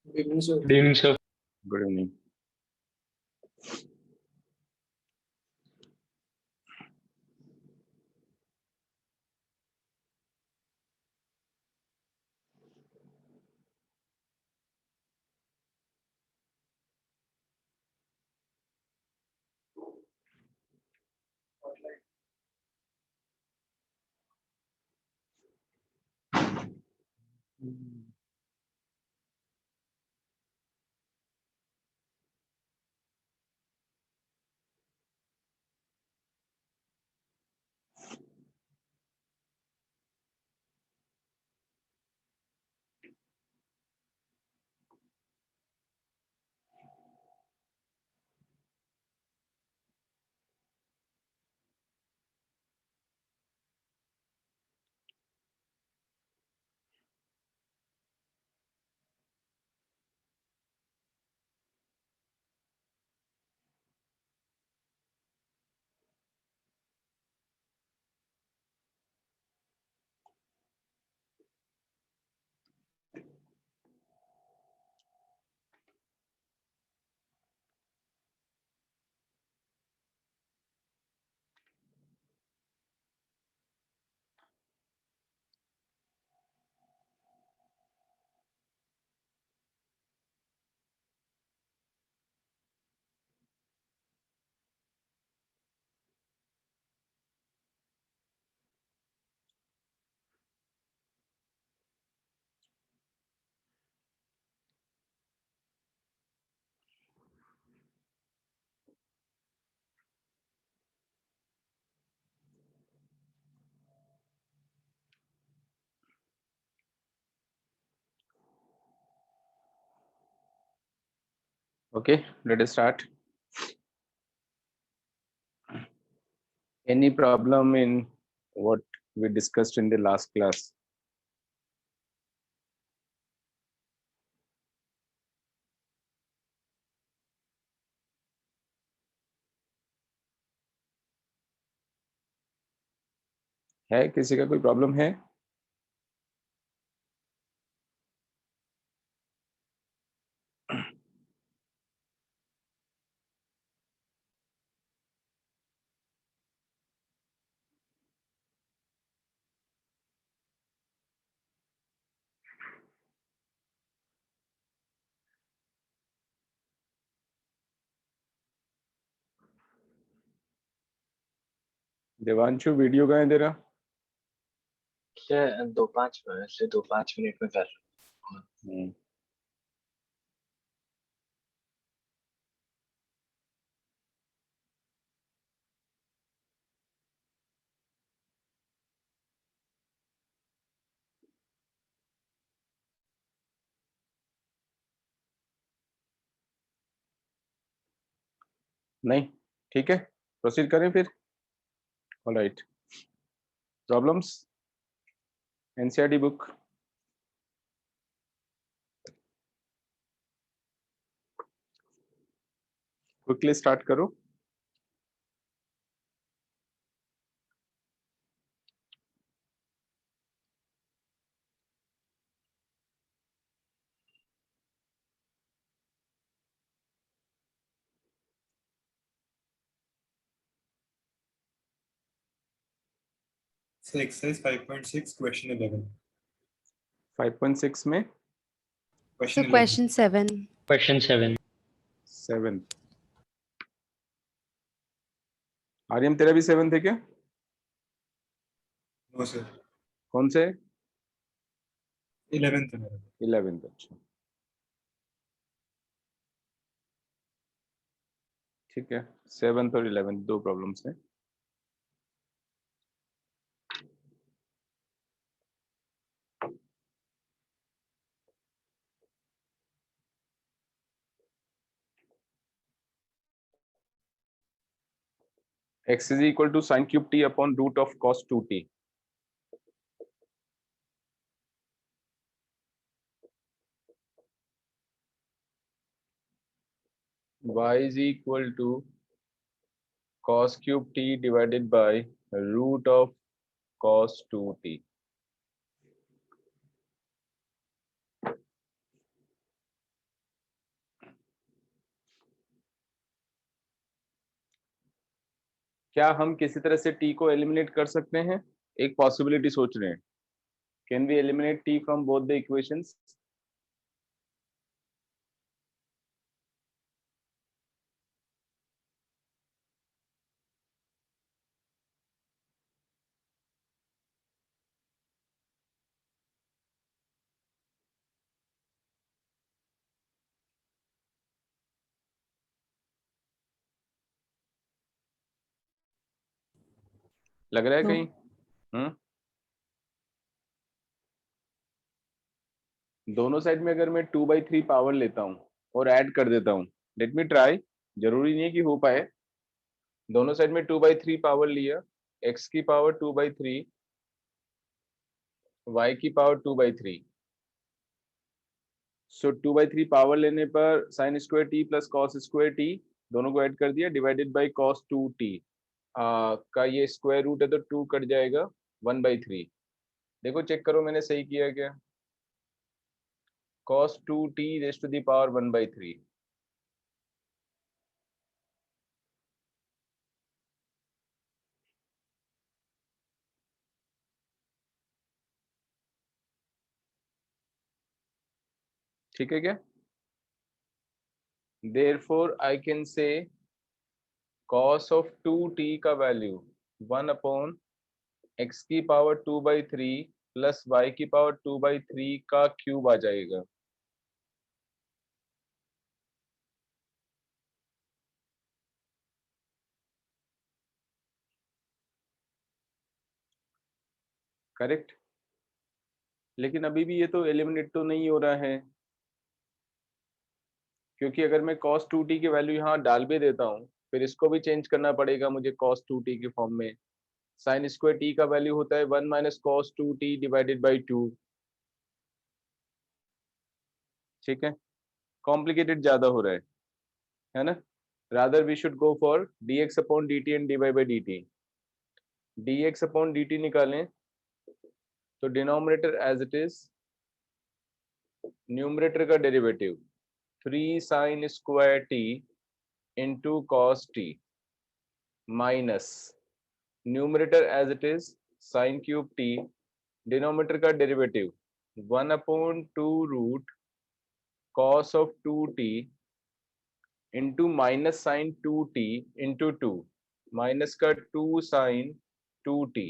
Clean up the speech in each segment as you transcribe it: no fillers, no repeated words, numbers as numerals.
Good evening, sir. Good evening, sir. Good evening. Okay, let us start. Any problem in what we discussed in the last class? है किसी का कोई problem है? Devanshu video कहाँ है तेरा? सर 2-5 मिनट में कर। नहीं, ठीक है, प्रोसीड करें फिर। Alright, problems, NCERT book. Quickly start करो। So exercise 5.6, question 11. 5.6 में Question So 11. question 7. Question 7. 7। Aryan तेरा भी 7 थे क्या? No, sir. कौन से? 11th. मेरा। 11th। अच्छा, ठीक है। 7th और 11th दो प्रॉब्लम्स हैं। x is equal to sin cube t upon root of cos 2t. Y is equal to cos cube t divided by root of cos 2t. क्या हम किसी तरह से t को एलिमिनेट कर सकते हैं? एक पॉसिबिलिटी सोच रहे हैं, can we eliminate t from both the equations? लग रहा है No. कहीं? दोनों साइड में अगर मैं 2/3 पावर लेता हूँ और ऐड कर देता हूँ, लेट मी ट्राई, जरूरी नहीं है कि हो पाए। दोनों साइड में 2/3 पावर लिया, x की पावर 2/3, y की पावर 2/3। सो 2/3 पावर लेने पर sign square T plus cos square T दोनों को ऐड कर दिया, डिवाइडेड बाई कॉस 2t का ये स्क्वायर रूट है तो 2 कट जाएगा, 1/3। देखो चेक करो मैंने सही किया क्या? cos 2t raise to the power 1/3। ठीक है क्या? Therefore I can say cos of 2t का वैल्यू 1 x की पावर 2/3 प्लस y की पावर 2/3 का क्यूब आ जाएगा। करेक्ट? लेकिन अभी भी ये तो एलिमिनेट तो नहीं हो रहा है, क्योंकि अगर मैं cos 2t की वैल्यू यहाँ डाल भी देता हूँ, फिर इसको भी चेंज करना पड़ेगा मुझे cos 2t के फॉर्म में। साइन स्क्वायर t का वैल्यू होता है 1 minus cos 2t divided by 2। ठीक है, कॉम्प्लिकेटेड ज्यादा हो रहा है ना? Rather we should go for dx upon dt and dy by dt। dx upon dt निकालें तो denominator as it is, numerator का derivative 3 sine square T into cos T minus numerator as it is sine cube T, denominator का derivative 1/2 root cos of 2t into minus sine 2t into 2, minus का 2 sine 2t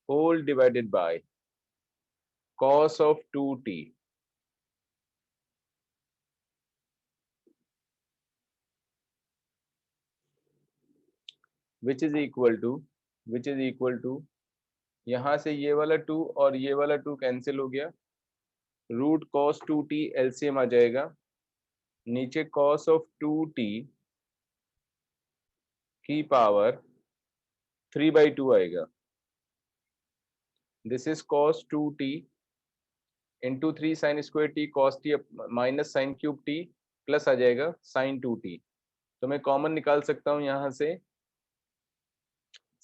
whole divided by cos of 2t, which is equal to यहाँ से ये वाला 2 और ये वाला 2 cancel हो गया, रूट cos 2t एलसीएम आ जाएगा, नीचे cos of 2t की पावर 3/2 आएगा। This is cos 2t into 3 sine square T cos t minus sine cube T plus आ जाएगा साइन 2t। तो मैं कॉमन निकाल सकता हूँ यहाँ से,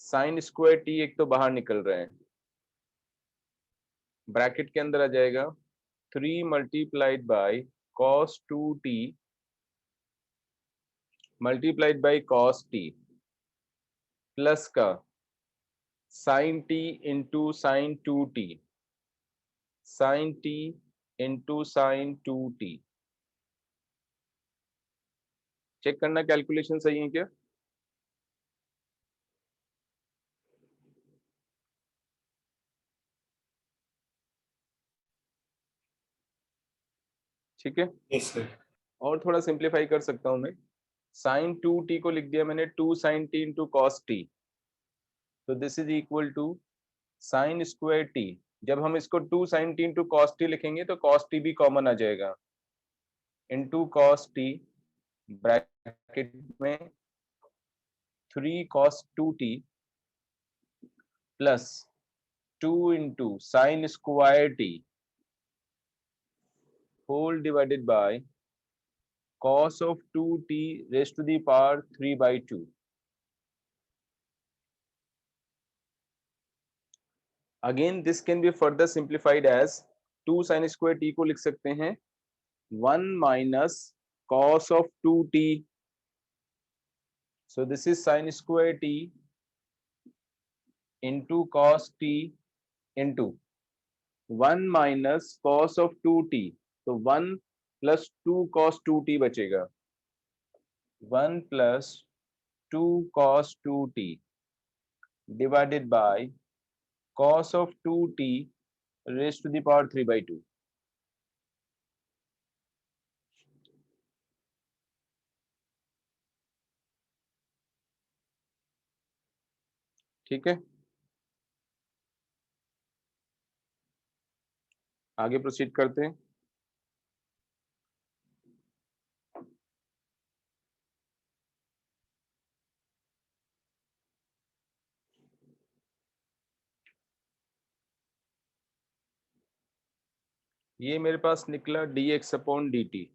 साइन स्क्वायर टी एक तो बाहर निकल रहा है, ब्रैकेट के अंदर आ जाएगा 3 multiplied by cos 2t multiplied by cos t plus का sine t into sine 2t, sine t into sine 2t। Check करना कैलकुलेशन सही है क्या? ठीक है, Yes, sir. और थोड़ा सिंप्लीफाई कर सकता हूं मैं, साइन 2t को लिख दिया मैंने 2 sine t into cos T, तो this is equal to sine square T. जब हम इसको 2 sine T into cos T लिखेंगे तो कॉस टी भी कॉमन आ जाएगा, इंटू कॉस टी ब्रैकेट में 3 cos 2t plus 2 into sine square T whole divided by cos of 2t raised to the power 3/2। Again this can be further simplified as 2 sin square t को लिख सकते हैं 1 minus cos of 2t So this is sin square t into cos t into 1 minus cos of 2t. तो 1 plus 2 cos 2t बचेगा. 1 plus 2 cos 2t divided by cos of 2t raised to the power 3/2. ठीक है, आगे proceed करते हैं. ये मेरे पास निकला dx upon dt.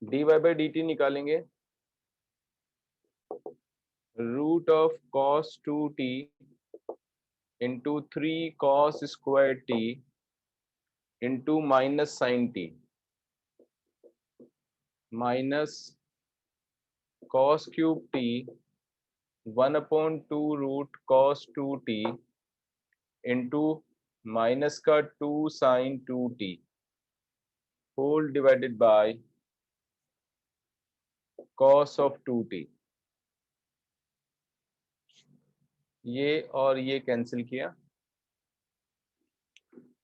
dy by dt निकालेंगे. Root of cos 2t into 3 cos square t into minus sin t minus cos cube t 1 upon 2 root cos 2t into minus का 2 sin 2t whole divided by cos of 2t. ये और ये cancel किया.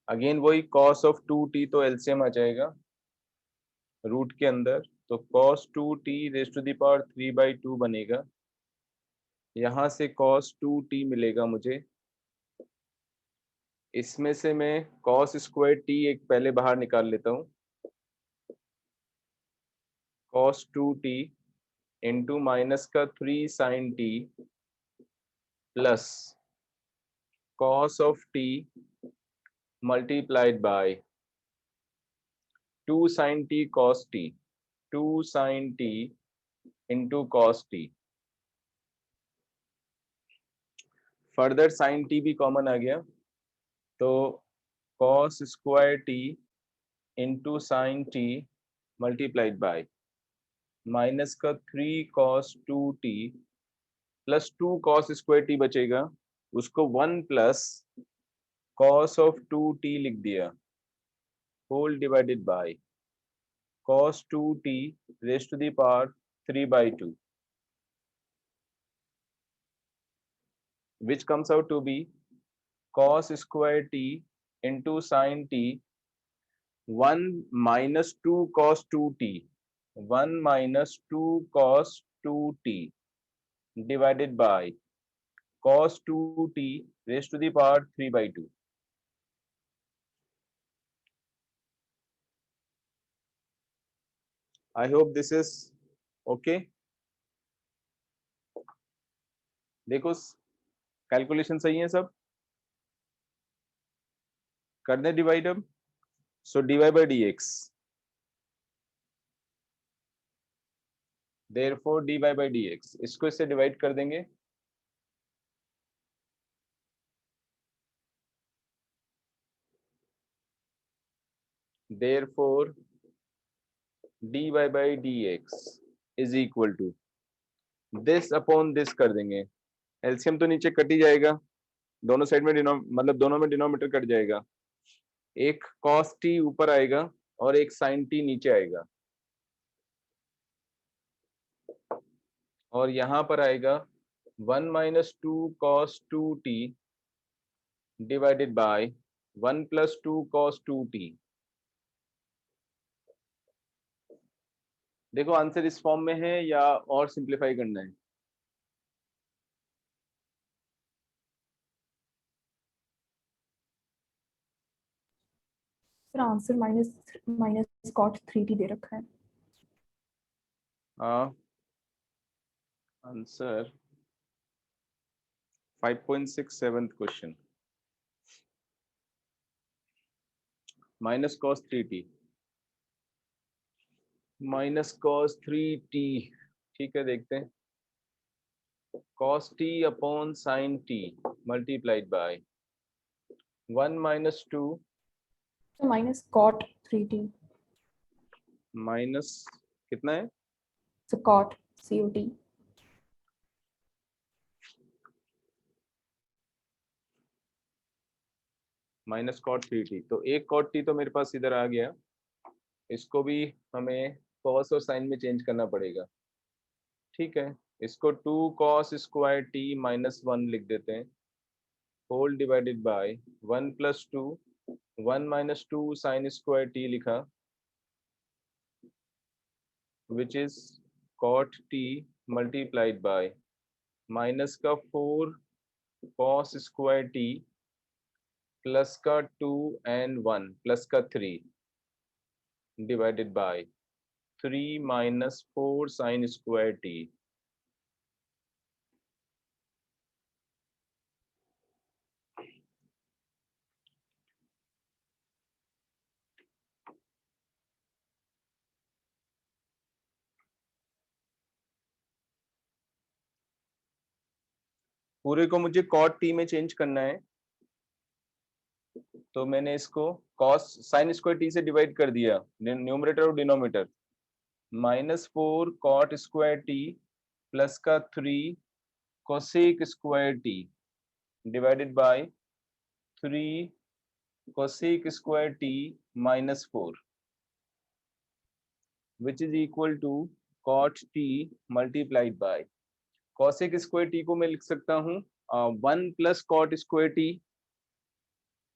Again वही cos of 2t तो LCM आ जाएगा root के अंदर. तो cos 2t raise to the power 3/2 बनेगा. यहाँ से cos 2t मिलेगा मुझे. इसमें से मैं cos स्क्वायर t एक पहले बाहर निकाल लेता हूँ. cos 2t इंटू माइनस का 3 sin t plus cos of t multiplied by 2 sin t cos t 2 sin t into cos t. Further sin t भी कॉमन आ गया तो cos square t into sin t multiplied by minus का 3 cos 2t plus 2 cos square t बचेगा. उसको 1 plus cos of 2t लिख दिया whole divided by cos 2t raise to the power 3/2 which comes out to be cos square t into sin t 1 minus 2 cos 2t 1 minus 2 cos 2t divided by cos 2t raised to the power 3/2. I hope this is okay. देखो calculation सही है सब. कर दें divide अब. सो dy by dx therefore dy by dx इसको इससे divide कर देंगे. therefore dy by dx is equal to this upon this कर देंगे. एलसीएम तो नीचे कट ही जाएगा. दोनों साइड में मतलब दोनों में डिनोमिनेटर कट जाएगा. एक cos t ऊपर आएगा और एक sin t नीचे आएगा. और यहाँ पर आएगा 1 minus 2 cos 2t divided by 1 plus 2 cos 2t. देखो आंसर इस फॉर्म में है या और सिंप्लीफाई करना है. Sir answer minus cot 3t दे रखा है. Answer 5.67 question minus cos 3t minus cos 3t. ठीक है, देखते हैं. cos t upon sin t multiplied by 1 minus 2 minus cot 3t minus कितना है? So cot COT. Minus cot 3t, तो एक कॉट टी तो मेरे पास इधर आ गया, इसको भी हमें कॉस और साइन में चेंज करना पड़ेगा। ठीक है, इसको 2 cos स्क्वायर टी माइनस 1 लिख देते हैं, whole divided by 1 plus 2, 1 minus 2 sine square T लिखा, which is cot T multiplied by minus का 4 cos स्क्वायर टी प्लस का 2 एंड 1 प्लस का 3 divided by 3 minus 4 sign square T. पूरे को मुझे कॉट टी में चेंज करना है, तो मैंने इसको कॉस साइन स्क्वायर टी से डिवाइड कर दिया, न्यूमरेटर और denominator, minus 4 cot square T plus का 3 cosec square T divided by 3 cosec square T minus 4, which is equal to cot T multiplied by cosec square T को मैं लिख सकता हूँ 1 plus cot square T,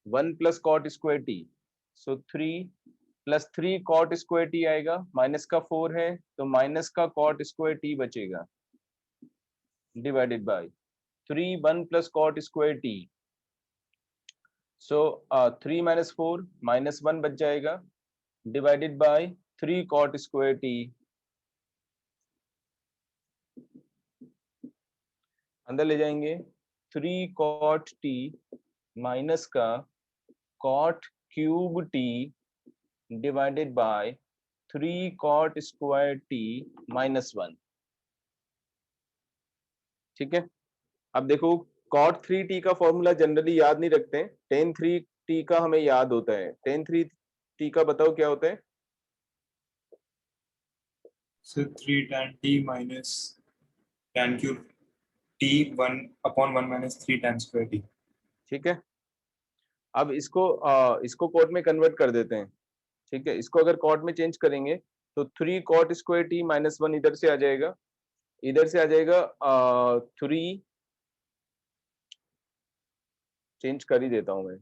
1 plus cot square T, so 3 plus 3 cot square T आएगा, minus का 4 है तो minus का कॉट स्क्वायर टी बचेगा, divided by 3 1 plus cot square T, so 3 minus 4 minus 1 बच जाएगा, divided by 3 cot square T, अंदर ले जाएंगे 3 कॉट टी माइनस का cot cube T divided by 3 cot square T minus 1। ठीक है, अब देखो कॉट 3t का फॉर्मूला जनरली याद नहीं रखते हैं, टेन 3t का हमें याद होता है। टेन 3t का बताओ क्या होता है? So 3 tan t minus tan cube t 1 upon 1 minus 3 tan square t. ठीक है, अब इसको कॉट में कन्वर्ट कर देते हैं। ठीक है, इसको अगर कॉट में चेंज करेंगे तो 3 कॉट स्क्वायर टी माइनस 1 इधर से आ जाएगा, इधर से आ जाएगा 3, चेंज कर ही देता हूं मैं,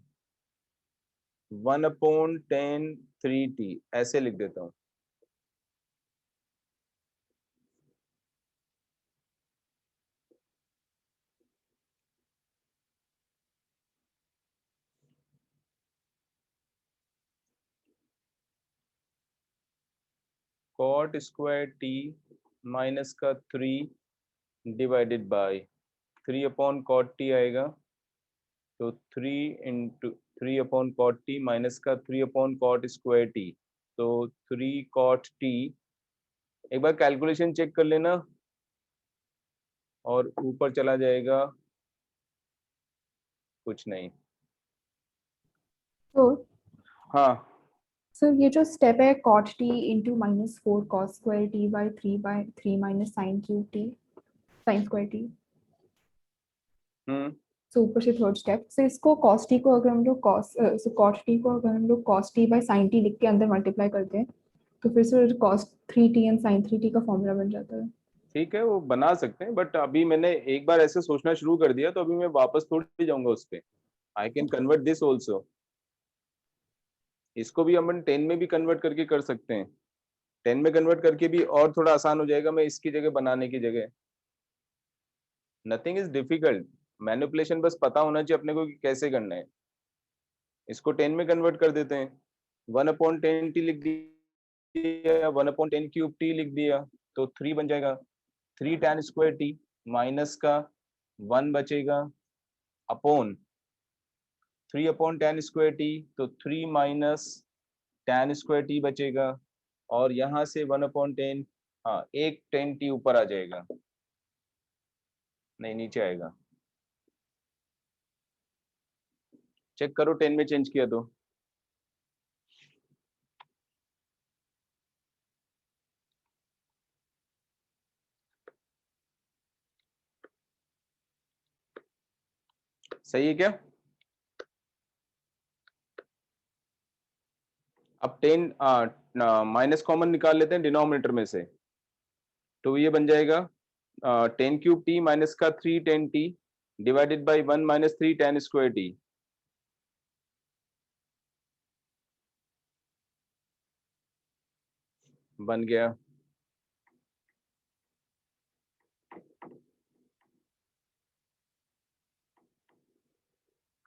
1 अपॉन 10 3t ऐसे लिख देता हूं। कॉट स्क्वायर टी माइनस का 3 divided by 3 upon cot T आएगा, तो 3 अपॉन कॉट टी माइनस का 3 अपॉन कॉट स्क्वायर टी, तो 3 कॉट टी, एक बार कैलकुलेशन चेक कर लेना, और ऊपर चला जाएगा कुछ नहीं। तो हाँ, सर ये जो स्टेप है cot t into -4 cos square t by 3 minus sin cube t sin square t, सो ऊपर से थर्ड स्टेप से इसको cos t को अगर हम लोग cot t को अगर हम लोग cos t by sin t लिख के अंदर मल्टीप्लाई करते हैं तो फिर से cos 3t and sin 3t का फॉर्मूला बन जाता है। ठीक है, वो बना सकते हैं, बट अभी मैंने एक बार ऐसे सोचना शुरू कर दिया तो अभी मैं वापस थोड़ी जाऊंगा उस पर। I can convert this also, इसको भी हम 10 में भी कन्वर्ट करके कर सकते हैं, 10 में कन्वर्ट करके भी और थोड़ा आसान हो जाएगा, मैं इसकी जगह बनाने की जगह, नथिंग इज डिफिकल्ट, मैनिपुलेशन बस पता होना चाहिए अपने को कि कैसे करना है। इसको 10 में कन्वर्ट कर देते हैं, 1 अपॉन 10 टी लिख दिया, 1 अपॉन 10 क्यूब टी लिख दिया, तो 3 बन जाएगा, 3 tan स्क्वायर टी माइनस का 1 बचेगा upon 3 upon tan square T, तो 3 माइनस tan स्क्वायर टी बचेगा, और यहाँ से 1 अपॉन 10, हाँ एक 10 टी ऊपर आ जाएगा, नहीं नीचे आएगा, चेक करो 10 में चेंज किया तो। सही है क्या? अब 10 माइनस कॉमन निकाल लेते हैं डिनोमिनेटर में से, तो ये बन जाएगा 10 क्यूब टी माइनस का 3 10 T divided by 1 minus 3 10 square T. बन गया।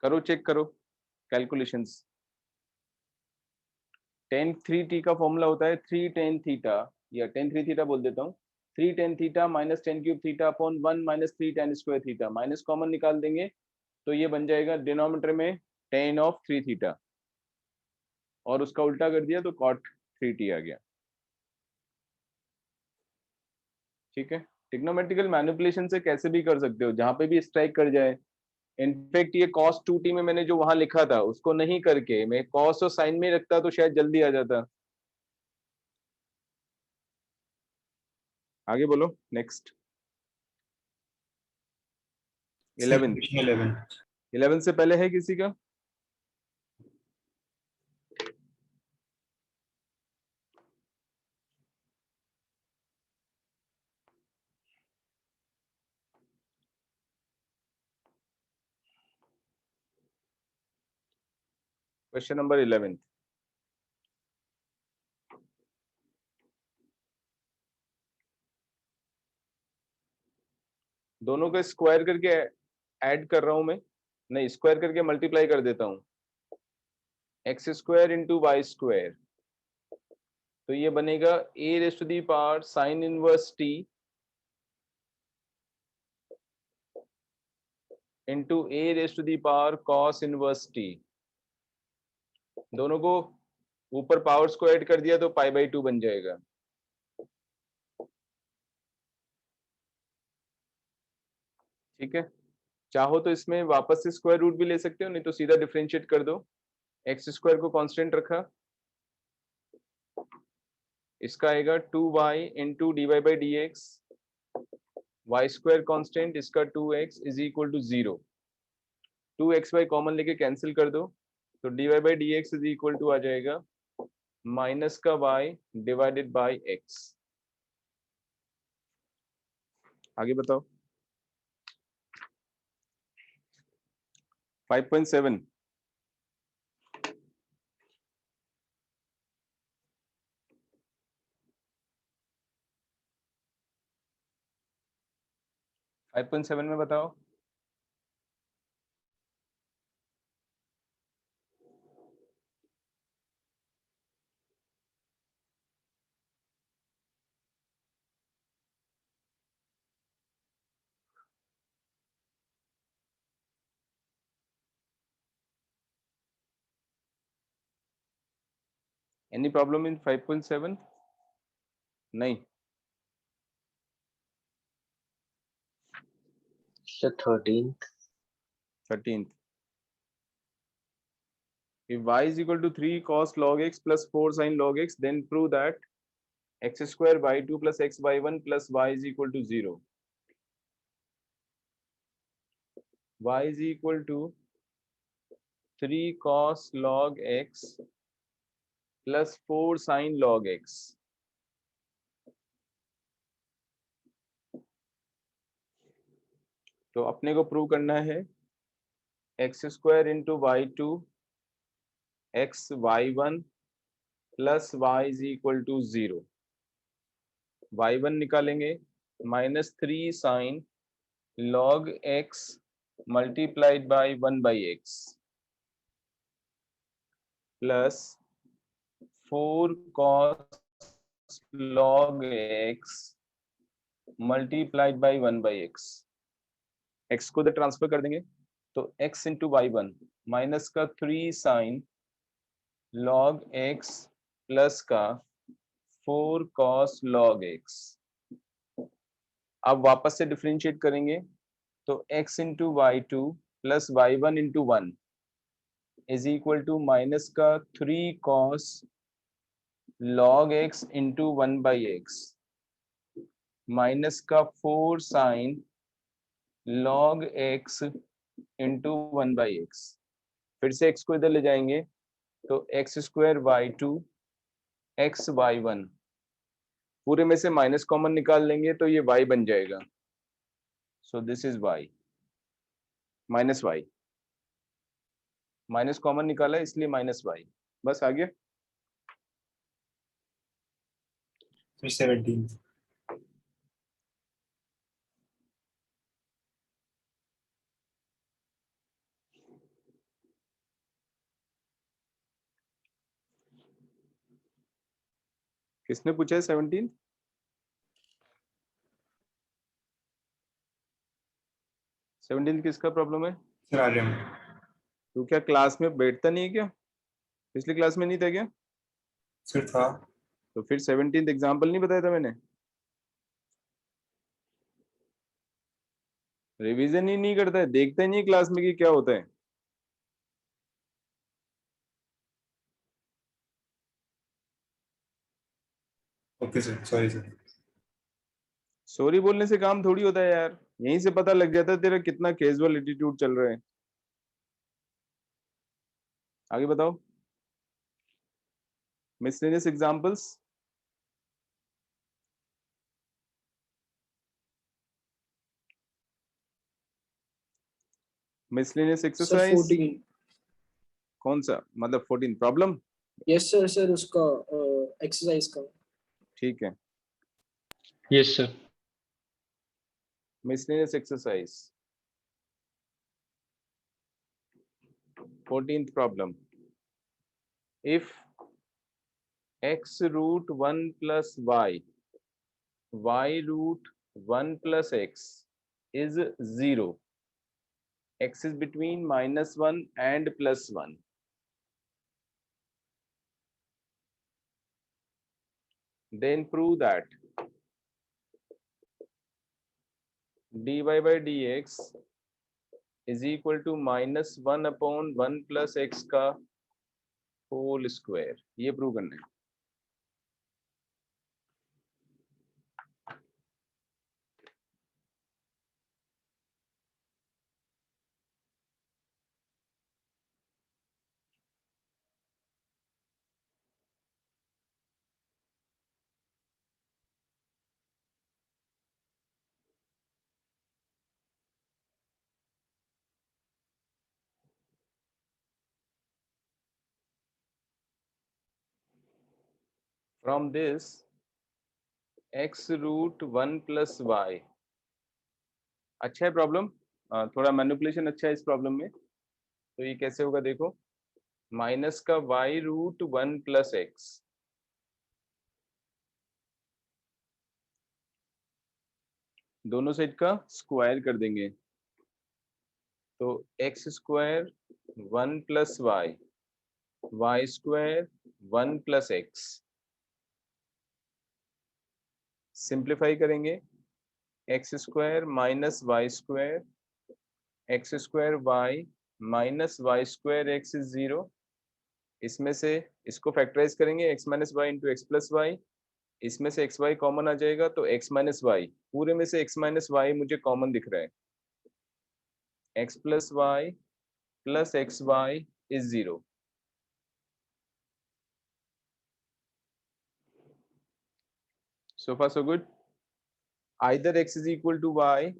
करो चेक करो कैलकुलेशंस। 10 3 टी का फॉर्मूला होता है 3 10 थीटा, या 10 3 थीटा बोल देता हूँ, 3 10 theta minus 10 cube theta upon 1 minus 3 10 square theta. Minus common निकाल देंगे तो ये बन जाएगा डिनोमिनेटर में 10 ऑफ 3 थीटा, और उसका उल्टा कर दिया तो कॉट 3 टी आ गया। ठीक है, ट्रिग्नोमेट्रिकल मैनिपुलेशन से कैसे भी कर सकते हो, जहां पे भी स्ट्राइक कर जाए। इनफैक्ट ये cos 2t में मैंने जो वहां लिखा था उसको नहीं करके मैं cos और sin में रखता तो शायद जल्दी आ जाता। आगे बोलो नेक्स्ट। 11 11 11 से पहले है किसी का? Question number 11। दोनों को स्क्वायर करके ऐड कर रहा हूं मैं, नहीं स्क्वायर करके मल्टीप्लाई कर देता हूं, X square into Y square, तो ये बनेगा a raise to the power sine inverse t into a raise to the power cos inverse t। दोनों को ऊपर पावर्स को ऐड कर दिया तो पाई बाई 2 बन जाएगा। ठीक है, चाहो तो इसमें वापस से स्क्वायर रूट भी ले सकते हो, नहीं तो सीधा डिफरेंशिएट कर दो। एक्स स्क्वायर को कांस्टेंट रखा, इसका आएगा 2y into D Y by D X, Y square constant, इसका 2x is equal to 0। 2xy common लेके कैंसिल कर दो, तो D Y by D X is equal to आ जाएगा माइनस का y डिवाइडेड बाई x। आगे बताओ। 5.7 5.7 में बताओ। Any problem in 5.7? नहीं। Sir, 13th. 13th। If y is equal to 3 cos log x plus 4 sin log x, then prove that x square by 2 plus x by 1 plus y is equal to 0. Y is equal to 3 cos log x plus 4 sin log x. तो अपने को prove करना है X square into Y two X Y one plus Y is equal to 0। Y one निकालेंगे minus 3 sine log X multiplied by 1 by X plus 4 cos log x multiplied by 1 by X. X को तो transfer कर देंगे, तो x into Y one minus का 3 sine log x plus का 4 cos log x। अब वापस से डिफरेंशिएट करेंगे तो x into Y two plus Y one into one is equal to minus का 3 cos log x into 1 by X minus का 4 sign log x into 1/x। फिर से x को इधर ले जाएंगे तो x² y2 x y1, पूरे में से माइनस कॉमन निकाल लेंगे तो ये y बन जाएगा। सो this is y minus y, minus common निकाला इसलिए माइनस y। बस आ गया। फिर 17। किसने पूछा है 17? किसका प्रॉब्लम है? सर आर्यन। तू क्या क्लास में बैठता नहीं है क्या? पिछली क्लास में नहीं था क्या? सर था। तो फिर 17 एग्जाम्पल नहीं बताया था मैंने? रिवीजन ही नहीं करता है, देखता ही नहीं क्लास में कि क्या होता है। Okay sir, sorry sir. Sorry बोलने से काम थोड़ी होता है यार, यहीं से पता लग जाता है तेरा कितना कैजुअल एटीट्यूड चल रहा है। आगे बताओ, miscellaneous examples. Miscellaneous sir exercise 14। कौन सा, मतलब 14 प्रॉब्लम? यस सर, सर उसका एक्सरसाइज का। ठीक है, Yes, sir. Miscellaneous exercise 14th problem. If x root 1 plus y, y root 1 plus x is 0, x is between -1 and +1, then prove that dy by dx is equal to -1 upon 1 plus x का whole square. ये prove करना है। From this x root 1 plus y, अच्छा है problem, थोड़ा manipulation अच्छा है इस प्रॉब्लम में। तो ये कैसे होगा देखो, माइनस का y रूट 1 प्लस एक्स, दोनों साइड का स्क्वायर कर देंगे तो X square 1 plus Y, Y square 1 plus X. Simplify करेंगे, X square minus Y square, X square Y minus Y square X is 0। इसमें से इसको फैक्टराइज करेंगे, X minus Y into X plus Y, इसमें से एक्स वाई कॉमन आ जाएगा तो एक्स माइनस वाई, पूरे में से एक्स माइनस वाई मुझे कॉमन दिख रहा है, X plus Y plus X Y is 0। So far so good. Either x is equal to y,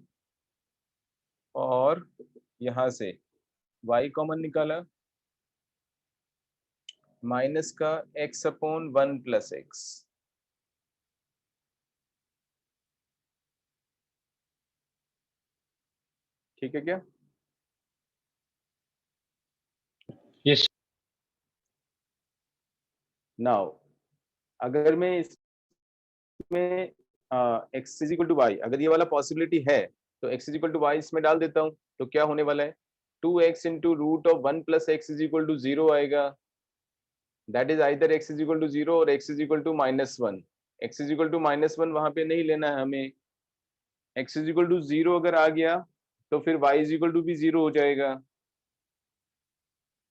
और यहां से y कॉमन निकाला, माइनस का x अपॉन 1 प्लस एक्स। ठीक है क्या? Yes. नाउ अगर मैं इसमें x is equal to Y, अगर ये वाला पॉसिबिलिटी है तो x is equal to Y इसमें डाल देता हूं, तो क्या होने वाला है, 2x into root of 1 plus X is equal to 0 आएगा। That is either x is equal to 0 और x is equal to -1। x is equal to -1 वहां पे नहीं लेना है हमें, x इज इक्वल टू 0 अगर आ गया तो फिर y इज इक्वल टू भी 0 हो जाएगा,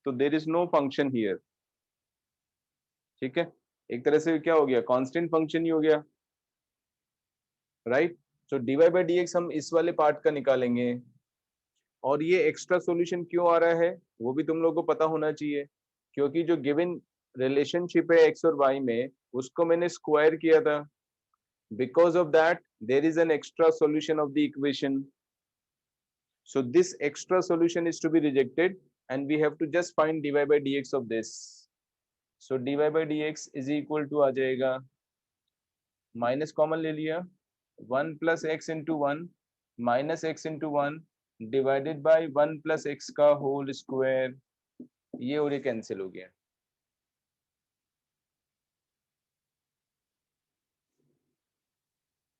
तो there is no function here. ठीक है, एक तरह से क्या हो गया, कांस्टेंट फंक्शन ही हो गया, right. So dy by dx हम इस वाले पार्ट का निकालेंगे, और ये एक्स्ट्रा सॉल्यूशन क्यों आ रहा है वो भी तुम लोगों को पता होना चाहिए, क्योंकि जो गिवन रिलेशनशिप है एक्स और वाई में उसको मैंने स्क्वायर किया था. Because of that, there is an extra solution of the equation. So this extra solution is to be rejected, and we have to just find dy by dx of this. So dy by dx is equal to आ जाएगा minus common ले लिया 1 plus x into 1 minus x into 1 divided by 1 plus x का whole square. ये और ये cancel हो गया.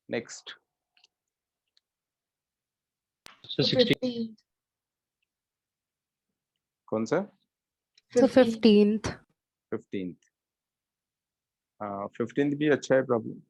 Next So 16. कौन सा? So 15th. 15th. हाँ 15th भी अच्छा है problem.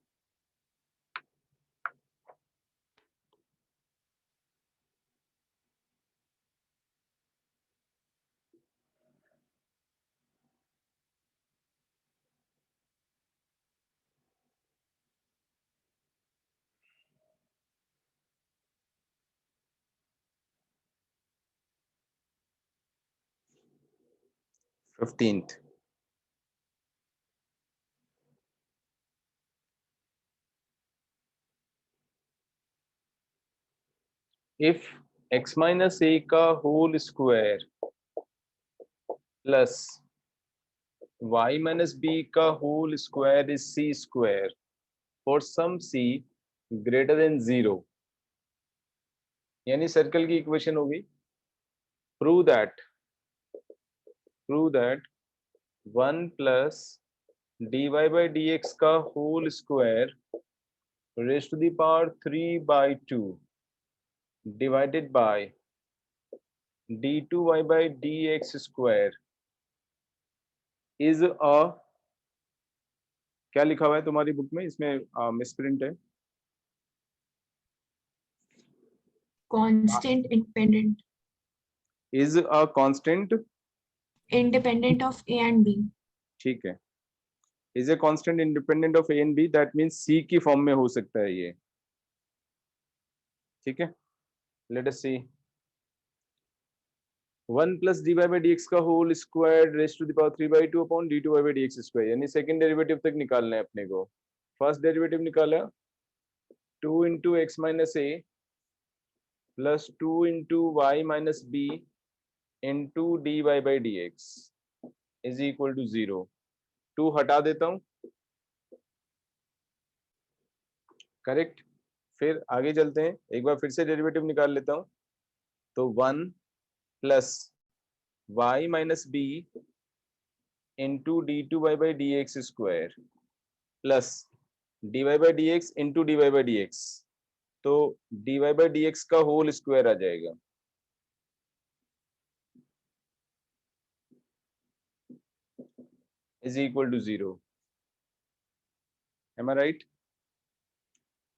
Fifteenth. If x minus a का whole square plus y minus b का whole square is c square for some c greater than 0, यानी सर्कल की इक्वेशन होगी. Prove that 1 plus dy by dx का whole square raised to the power 3 by 2 divided by d2y by dx square is a, क्या लिखा हुआ है तुम्हारी book में? इसमें मिसप्रिंट है. constant independent is a constant. independent of a and b. ठीक है. is a constant independent of a and b, that means c की फॉर्म में हो सकता है ये. ठीक है. let us see 1 plus dy by dx का whole square raised to the power 3 by 2 upon d2y by dx square, यानी सेकंड डेरिवेटिव तक निकालना है अपने को. फर्स्ट डेरिवेटिव निकाला 2 into x minus a plus 2 into y minus b into dy by dx is equal to 0. 2 हटा देता हूं. करेक्ट. फिर आगे चलते हैं, एक बार फिर से डेरिवेटिव निकाल लेता हूं. तो 1 plus y minus b into d2y by dx square plus dy by dx into dy by dx, तो dy by dx का होल स्क्वायर आ जाएगा. is equal to 0. Am I right?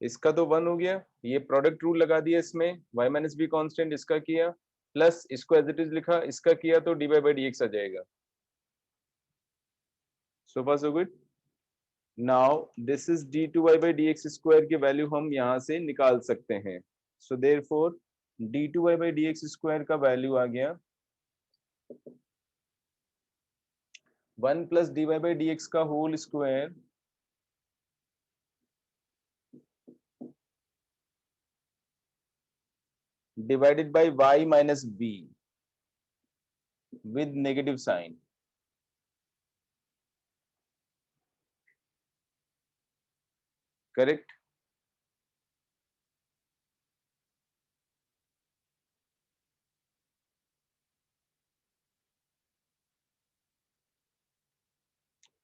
इसका तो 1 हो गया. ये प्रोडक्ट रूल लगा दिया इसमें, y minus b कांस्टेंट इसका किया प्लस इसको एज इट इज लिखा, इसका किया तो dy by dx आ जाएगा. So far so good. Now this is d2y by dx square की वैल्यू हम यहाँ से निकाल सकते हैं. So therefore d2y by dx square का वैल्यू आ गया 1 plus dy by dx का whole square divided by y minus b with negative sign. Correct.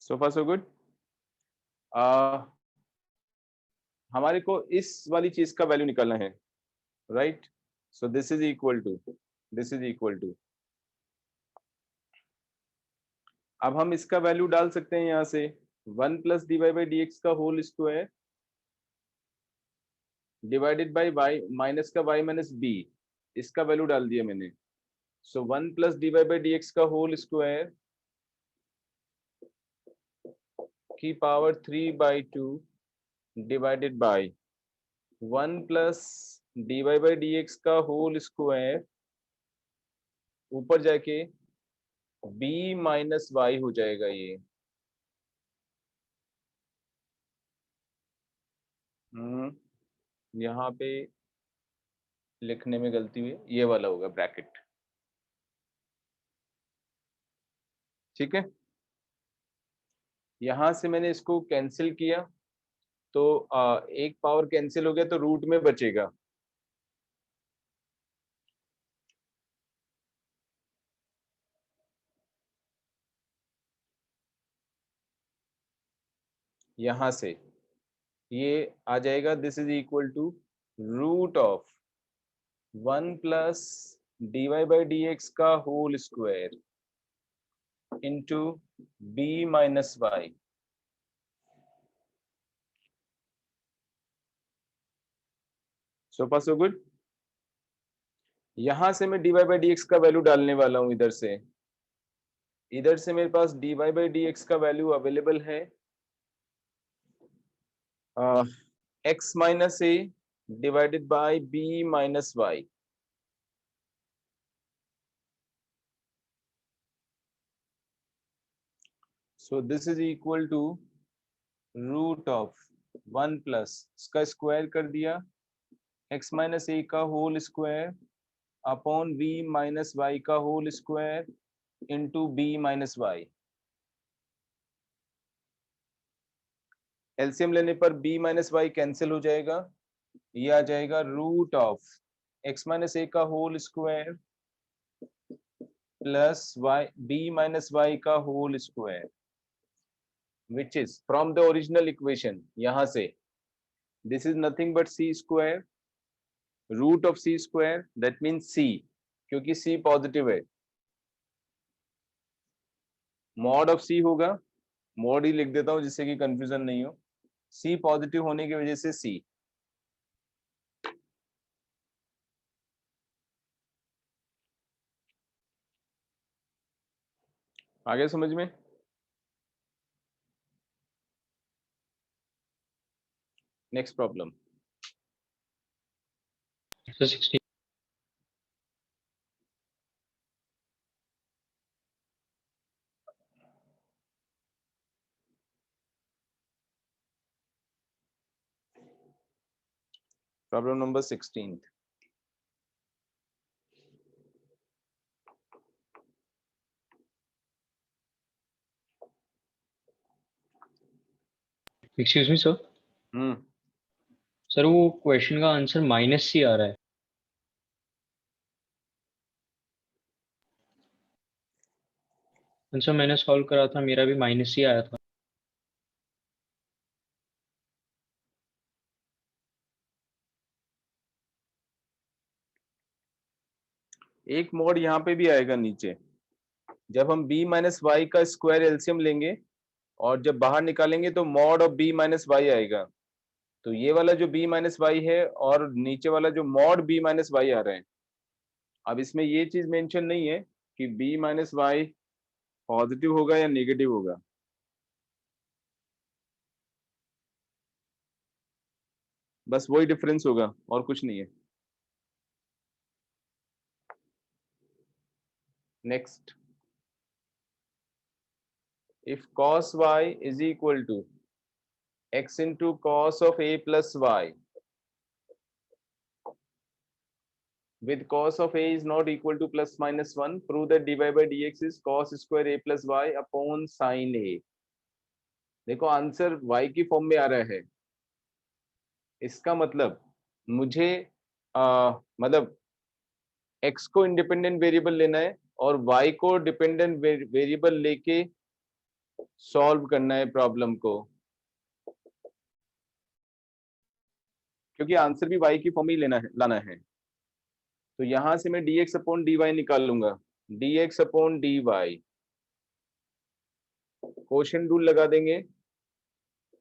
So far so good. हमारे को इस वाली चीज का वैल्यू निकालना है, right. So this is equal to अब हम इसका वैल्यू डाल सकते हैं यहाँ से 1 प्लस dy by dx का whole square divided by y minus का y माइनस b, इसका वैल्यू डाल दिया मैंने. So 1 plus dy by dx का होल स्क्वायर की पावर 3 by 2 डिवाइडेड by 1 plus dy by dx का होल स्क्वायर ऊपर जाके b माइनस वाई हो जाएगा ये। यहाँ पे लिखने में गलती हुई, ये वाला होगा ब्रैकेट। ठीक है, यहां से मैंने इसको कैंसिल किया तो एक पावर कैंसिल हो गया तो रूट में बचेगा। यहां से ये आ जाएगा, this is equal to root of 1 plus dy by D X का whole square into B minus Y. So far so good. यहां से मैं dy बाई डी एक्स का वैल्यू डालने वाला हूं। इधर से मेरे पास dy बाई डी एक्स का वैल्यू अवेलेबल है x minus A divided by B minus Y. So this is equal to root of 1 plus इसका स्क्वायर कर दिया x माइनस ए का whole square upon v minus Y का whole square into B minus Y. LCM लेने पर b minus Y cancel हो जाएगा, ये आ जाएगा root of x minus A का whole square plus Y B minus Y का whole square, which is from the original equation। यहां से this is nothing but c square root of c square, that means c, क्योंकि c positive है mod of c होगा, mod ही लिख देता हूं जिससे कि कंफ्यूजन नहीं हो। c पॉजिटिव होने की वजह से c। आगे समझ में। Next problem. So 16. Problem number 16। Excuse me, sir. Sir वो क्वेश्चन का आंसर -c आ रहा है। आंसर मैंने सॉल्व करा था, मेरा भी -c आया था। एक मॉड यहाँ पे भी आएगा नीचे, जब हम b माइनस वाई का स्क्वायर एलसीएम लेंगे और जब बाहर निकालेंगे तो mod of b minus Y आएगा। तो ये वाला जो b माइनस वाई है और नीचे वाला जो मॉड b माइनस वाई आ रहा है। अब इसमें ये चीज मेंशन नहीं है कि b माइनस वाई पॉजिटिव होगा या नेगेटिव होगा, बस वही डिफरेंस होगा और कुछ नहीं है। Next, if cos y is equal to x into cos of a plus y with cos of a is not equal to plus minus 1, prove that dy by dx is cos square a plus y upon sin a। देखो answer y की form में आ रहा है, इसका मतलब मुझे मतलब x को इंडिपेंडेंट वेरिएबल लेना है और y को डिपेंडेंट वेरिएबल लेके सॉल्व करना है प्रॉब्लम को, क्योंकि आंसर भी y की फॉर्म ही लाना है। तो यहां से मैं dx अपॉन dy निकालूंगा, dx upon dy quotient rule लगा देंगे,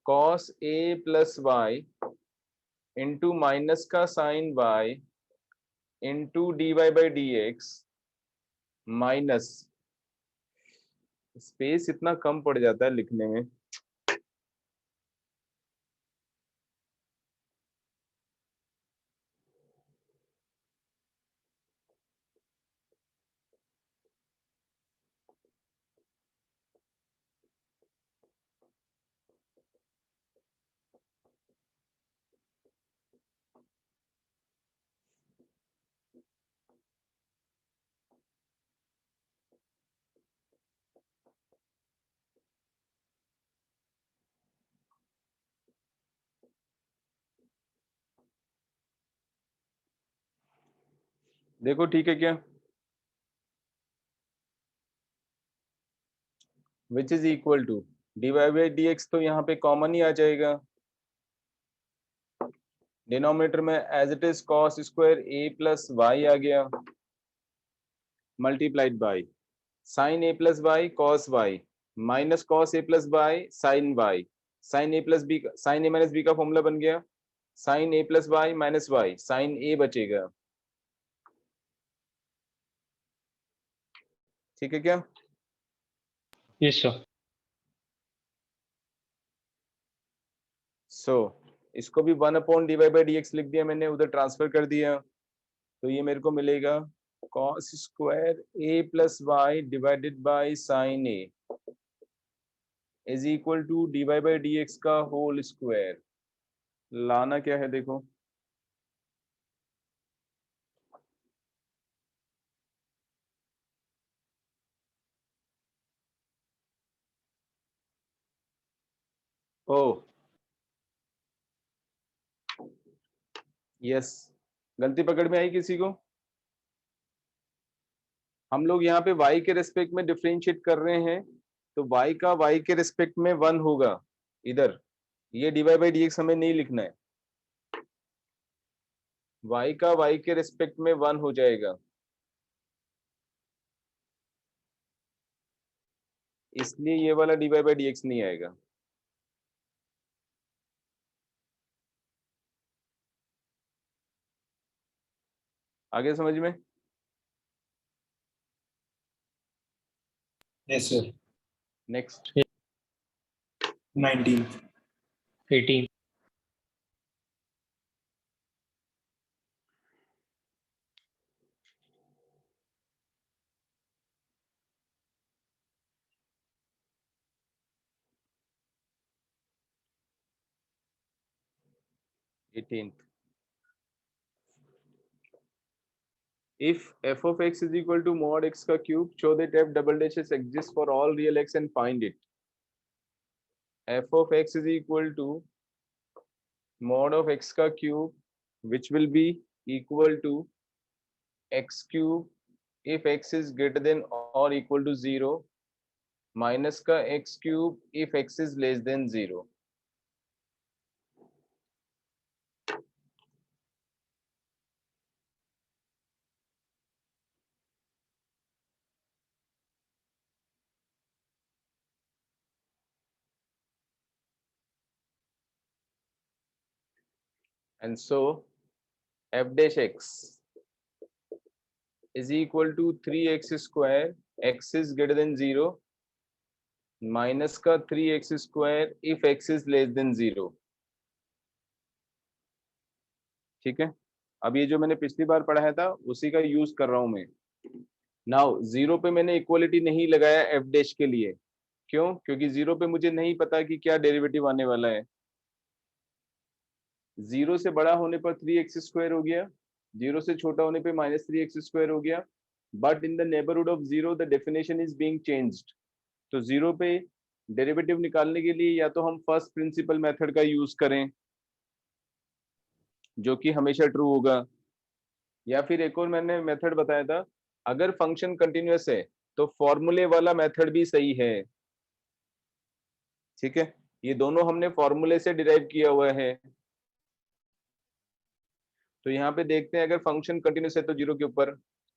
cos a plus Y into minus का sine y into dy by D X minus, space इतना कम पड़ जाता है लिखने में। देखो ठीक है क्या? Which is equal to dy by dx, तो यहाँ पे कॉमन ही आ जाएगा। डिनोमिनेटर में as it is cos square a plus Y आ गया, multiplied by sine a plus Y cos y minus cos a plus Y sine y, sine a plus B, sine a minus B का formula बन गया, sine a plus Y minus Y, sine a बचेगा। ठीक है क्या? Yes sir. सो इसको भी 1/dy by dx लिख दिया मैंने, उधर ट्रांसफर कर दिया, तो ये मेरे को मिलेगा cos square a plus Y divided by sine a is equal to dy by dx का होल स्क्वायर। लाना क्या है देखो, ओ यस, गलती पकड़ में आई किसी को? हम लोग यहाँ पे y के रेस्पेक्ट में डिफरेंशिएट कर रहे हैं, तो y का y के रेस्पेक्ट में 1 होगा इधर, ये dy बाई dx हमें नहीं लिखना है, y का y के रेस्पेक्ट में 1 हो जाएगा, इसलिए ये वाला dy बाई dx नहीं आएगा। आगे समझ में? Yes, sir. Next 19. 18. If f of x is equal to mod x का cube, show that f double dashes exists for all real x and find it. F of x is equal to mod of x का cube, which will be equal to x cube if x is greater than or equal to 0, minus का x cube if x is less than 0. And so f dash x is equal to 3x square, x is greater than 0, minus का 3x square if x is less than 0। ठीक है, अब ये जो मैंने पिछली बार पढ़ाया था उसी का यूज कर रहा हूं मैं। नाउ 0 पे मैंने इक्वलिटी नहीं लगाया f डैश के लिए, क्यों? क्योंकि 0 पे मुझे नहीं पता कि क्या डेरिवेटिव आने वाला है। 0 से बड़ा होने पर 3x स्क्वायर हो गया, 0 से छोटा होने पे माइनस 3x स्क्वायर हो गया, but in the neighbourhood of 0 the definition is being changed. तो 0 पे डेरिवेटिव निकालने के लिए या तो हम फर्स्ट प्रिंसिपल मेथड का यूज करें जो कि हमेशा ट्रू होगा, या फिर एक और मैंने मेथड बताया था, अगर फंक्शन कंटिन्यूअस है तो फॉर्मूले वाला मेथड भी सही है। ठीक है, ये दोनों हमने फॉर्मूले से डिराइव किया हुआ है। तो यहाँ पे देखते हैं, अगर फंक्शन कंटिन्यूअस है तो 0 के ऊपर,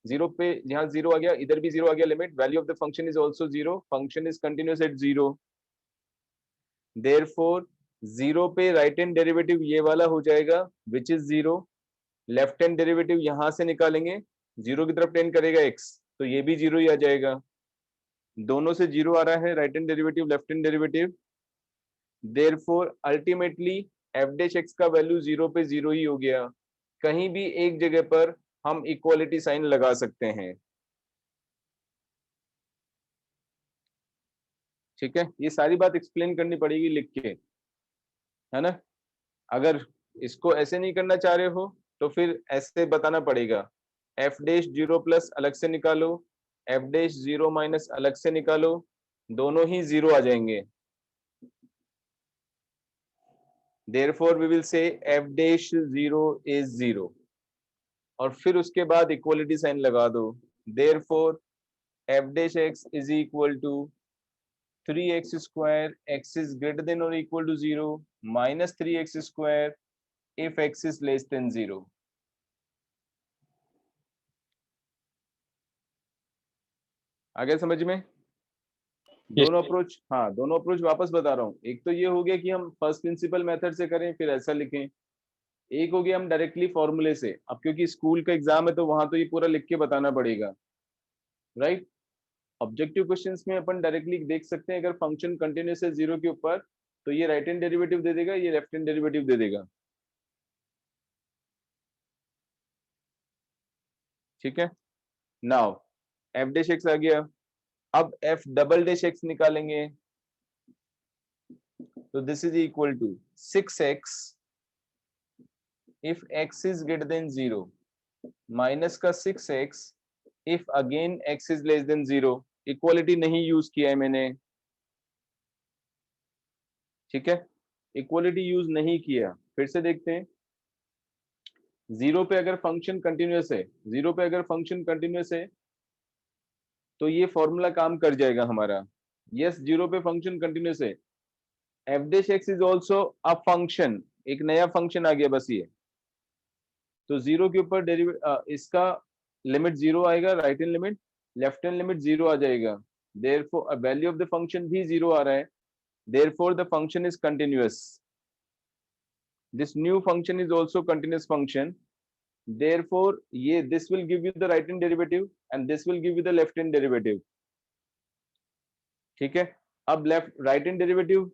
0 पे यहाँ 0 आ गया, इधर भी 0 आ गया, limit value of the function is also 0, function is continuous at 0। Therefore 0 पे राइट हैंड डेरिवेटिव ये वाला हो जाएगा which is 0, left hand derivative यहां से निकालेंगे, 0 की तरफ टेंड करेगा x, तो ये भी 0 ही आ जाएगा। दोनों से 0 आ रहा है, right hand derivative left hand derivative. Therefore ultimately f dash x का वैल्यू 0 पे 0 ही हो गया। कहीं भी एक जगह पर हम इक्वालिटी साइन लगा सकते हैं। ठीक है, ये सारी बात एक्सप्लेन करनी पड़ेगी लिख के, है ना। अगर इसको ऐसे नहीं करना चाह रहे हो तो फिर ऐसे बताना पड़ेगा, f डैश 0 प्लस अलग से निकालो, f डैश 0 माइनस अलग से निकालो, दोनों ही 0 आ जाएंगे। Therefore we will say f dash 0 is 0. और फिर उसके बाद इक्वलिटी साइन लगा दो। Therefore F dash X is equal to 3x square x is greater than or equal to 0 minus 3x square if x is less than 0. आ गया समझ में? दोनों अप्रोच, हाँ दोनों अप्रोच वापस बता रहा हूँ। एक तो ये हो गया कि हम फर्स्ट प्रिंसिपल मेथड से करें फिर ऐसा लिखें, एक हो गया हम डायरेक्टली फॉर्मूले से। अब क्योंकि स्कूल का एग्जाम है तो वहां तो ये पूरा लिख के बताना पड़ेगा, राइट? ऑब्जेक्टिव क्वेश्चंस में अपन डायरेक्टली देख सकते हैं, अगर फंक्शन कंटिन्यूअस है 0 के ऊपर तो ये राइट हैंड डेरिवेटिव दे देगा, ये लेफ्ट हैंड डेरिवेटिव दे देगा। ठीक है, नाउ एफ डैश एक्स आ गया। अब एफ डबल डैश एक्स निकालेंगे तो this is equal to 6x if x is greater than 0 minus का 6x if again x is less than 0। Equality नहीं यूज किया है मैंने, ठीक है, इक्वालिटी यूज नहीं किया। फिर से देखते हैं, 0 पे अगर फंक्शन कंटिन्यूअस है, 0 पे अगर फंक्शन कंटिन्यूअस है तो ये फॉर्मूला काम कर जाएगा हमारा। यस, 0 पे फंक्शन कंटिन्यूअस है। F dash X is also a function, एक नया फंक्शन आ गया बस ये। तो 0 के ऊपर इसका लिमिट 0 आएगा, right hand limit, left hand limit 0 आ जाएगा। Therefore value of the function भी 0 आ रहा है, therefore the function is continuous. This new function is also continuous function, therefore ये this will give you the right hand derivative and this will give you the left hand derivative। ठीक है, अब left right hand derivative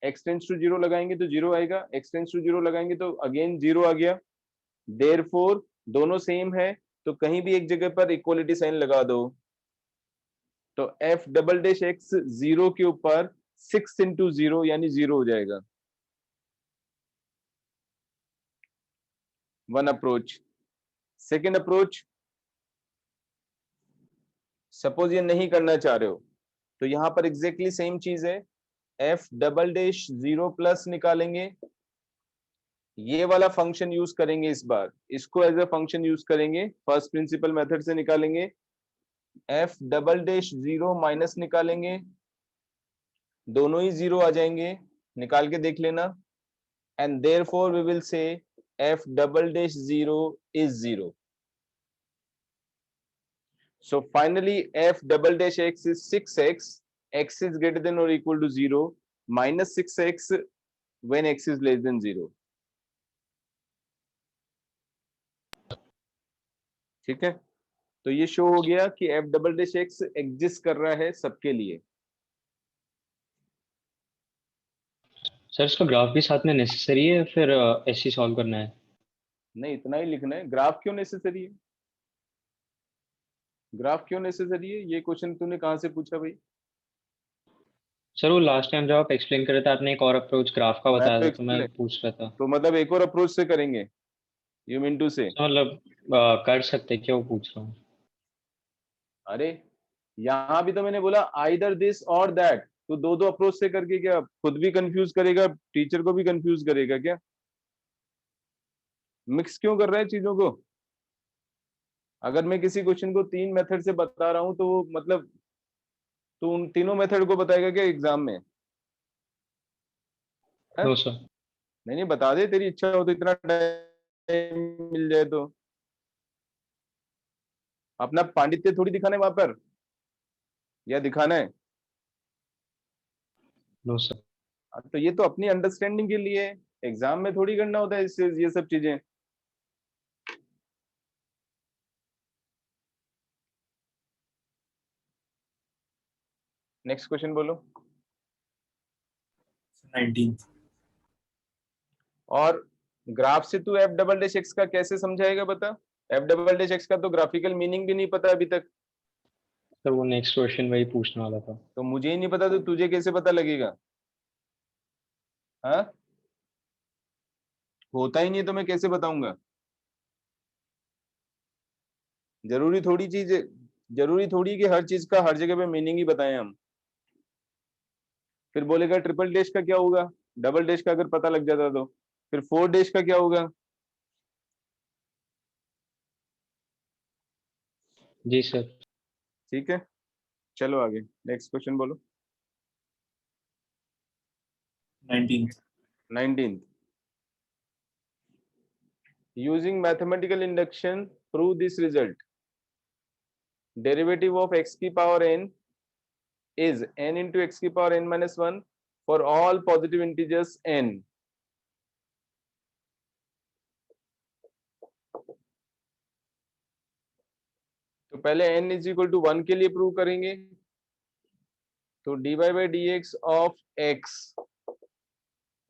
x tends to 0 लगाएंगे तो 0 आएगा, x tends to 0 लगाएंगे तो again 0 आ गया। therefore दोनों सेम है तो कहीं भी एक जगह पर इक्वलिटी साइन लगा दो। तो f डबल डैश x 0 के ऊपर 6 इंटू 0 यानी 0 हो जाएगा। One approach. Second approach, suppose ये नहीं करना चाह रहे हो तो यहां पर एग्जैक्टली सेम चीज है, एफ डबल डैश 0 प्लस निकालेंगे, ये वाला फंक्शन यूज करेंगे, इस बार इसको एज अ फंक्शन यूज करेंगे, फर्स्ट प्रिंसिपल मेथड से निकालेंगे। एफ डबल डैश 0 माइनस निकालेंगे, दोनों ही 0 आ जाएंगे, निकाल के देख लेना। And therefore we will say f double dash 0 is 0। So finally f double dash x is 6x, x is greater than or equal to 0 minus 6x when x is less than 0। ठीक है, तो ये show हो गया कि f double dash x exist कर रहा है सबके लिए। सर इसका ग्राफ भी साथ में नेसेसरी है फिर ऐसे सॉल्व करना है? नहीं, इतना ही लिखना है। ग्राफ क्यों नेसेसरी है? ग्राफ क्यों नेसेसरी है, ये क्वेश्चन तूने कहां से पूछा भाई? सर वो लास्ट टाइम जब आप एक्सप्लेन कर रहे थे आपने एक और अप्रोच ग्राफ का बताया था तो मैं पूछ रहा था। तो मतलब एक और अप्रोच से करेंगे, यू मीन टू से? मतलब कर सकते क्या, वो पूछ रहा हूँ। अरे यहां भी तो मैंने बोला आइदर दिस और दैट, तो दो दो अप्रोच से करके क्या खुद भी कंफ्यूज करेगा, टीचर को भी कंफ्यूज करेगा क्या? मिक्स क्यों कर रहा है चीजों को? अगर मैं किसी क्वेश्चन को 3 मेथड से बता रहा हूं तो वो मतलब तो उन तीनों मेथड को बताएगा क्या एग्जाम में? No sir. नहीं बता दे, तेरी इच्छा हो तो, इतना टाइम मिल जाए तो। अपना पांडित्य थोड़ी दिखाना है वहां पर, या दिखाना है? No sir. तो ये तो अपनी अंडरस्टैंडिंग के लिए, एग्जाम में थोड़ी करना होता है इससे ये सब चीजें। नेक्स्ट क्वेश्चन बोलो। 19th। और ग्राफ से तू एफ डबल डैश एक्स का कैसे समझाएगा बता? एफ डबल डैश एक्स का तो ग्राफिकल मीनिंग भी नहीं पता अभी तक। सर वो नेक्स्ट क्वेश्चन वही पूछने वाला था। तो मुझे ही नहीं पता तो तुझे कैसे पता लगेगा? हाँ, होता ही नहीं तो मैं कैसे बताऊंगा? जरूरी थोड़ी कि हर चीज का हर जगह पे मीनिंग ही बताएं हम। फिर बोलेगा ट्रिपल डैश का क्या होगा, डबल डैश का अगर पता लग जाता तो। फिर 4 डैश का क्या होगा? जी सर। ठीक है, चलो आगे नेक्स्ट क्वेश्चन बोलो। 19th 19th, using mathematical induction prove this result. Derivative of x की power n is n into x की power n minus 1 for all positive integers n. तो पहले n इज इक्वल टू 1 के लिए prove करेंगे, तो dy by dx of x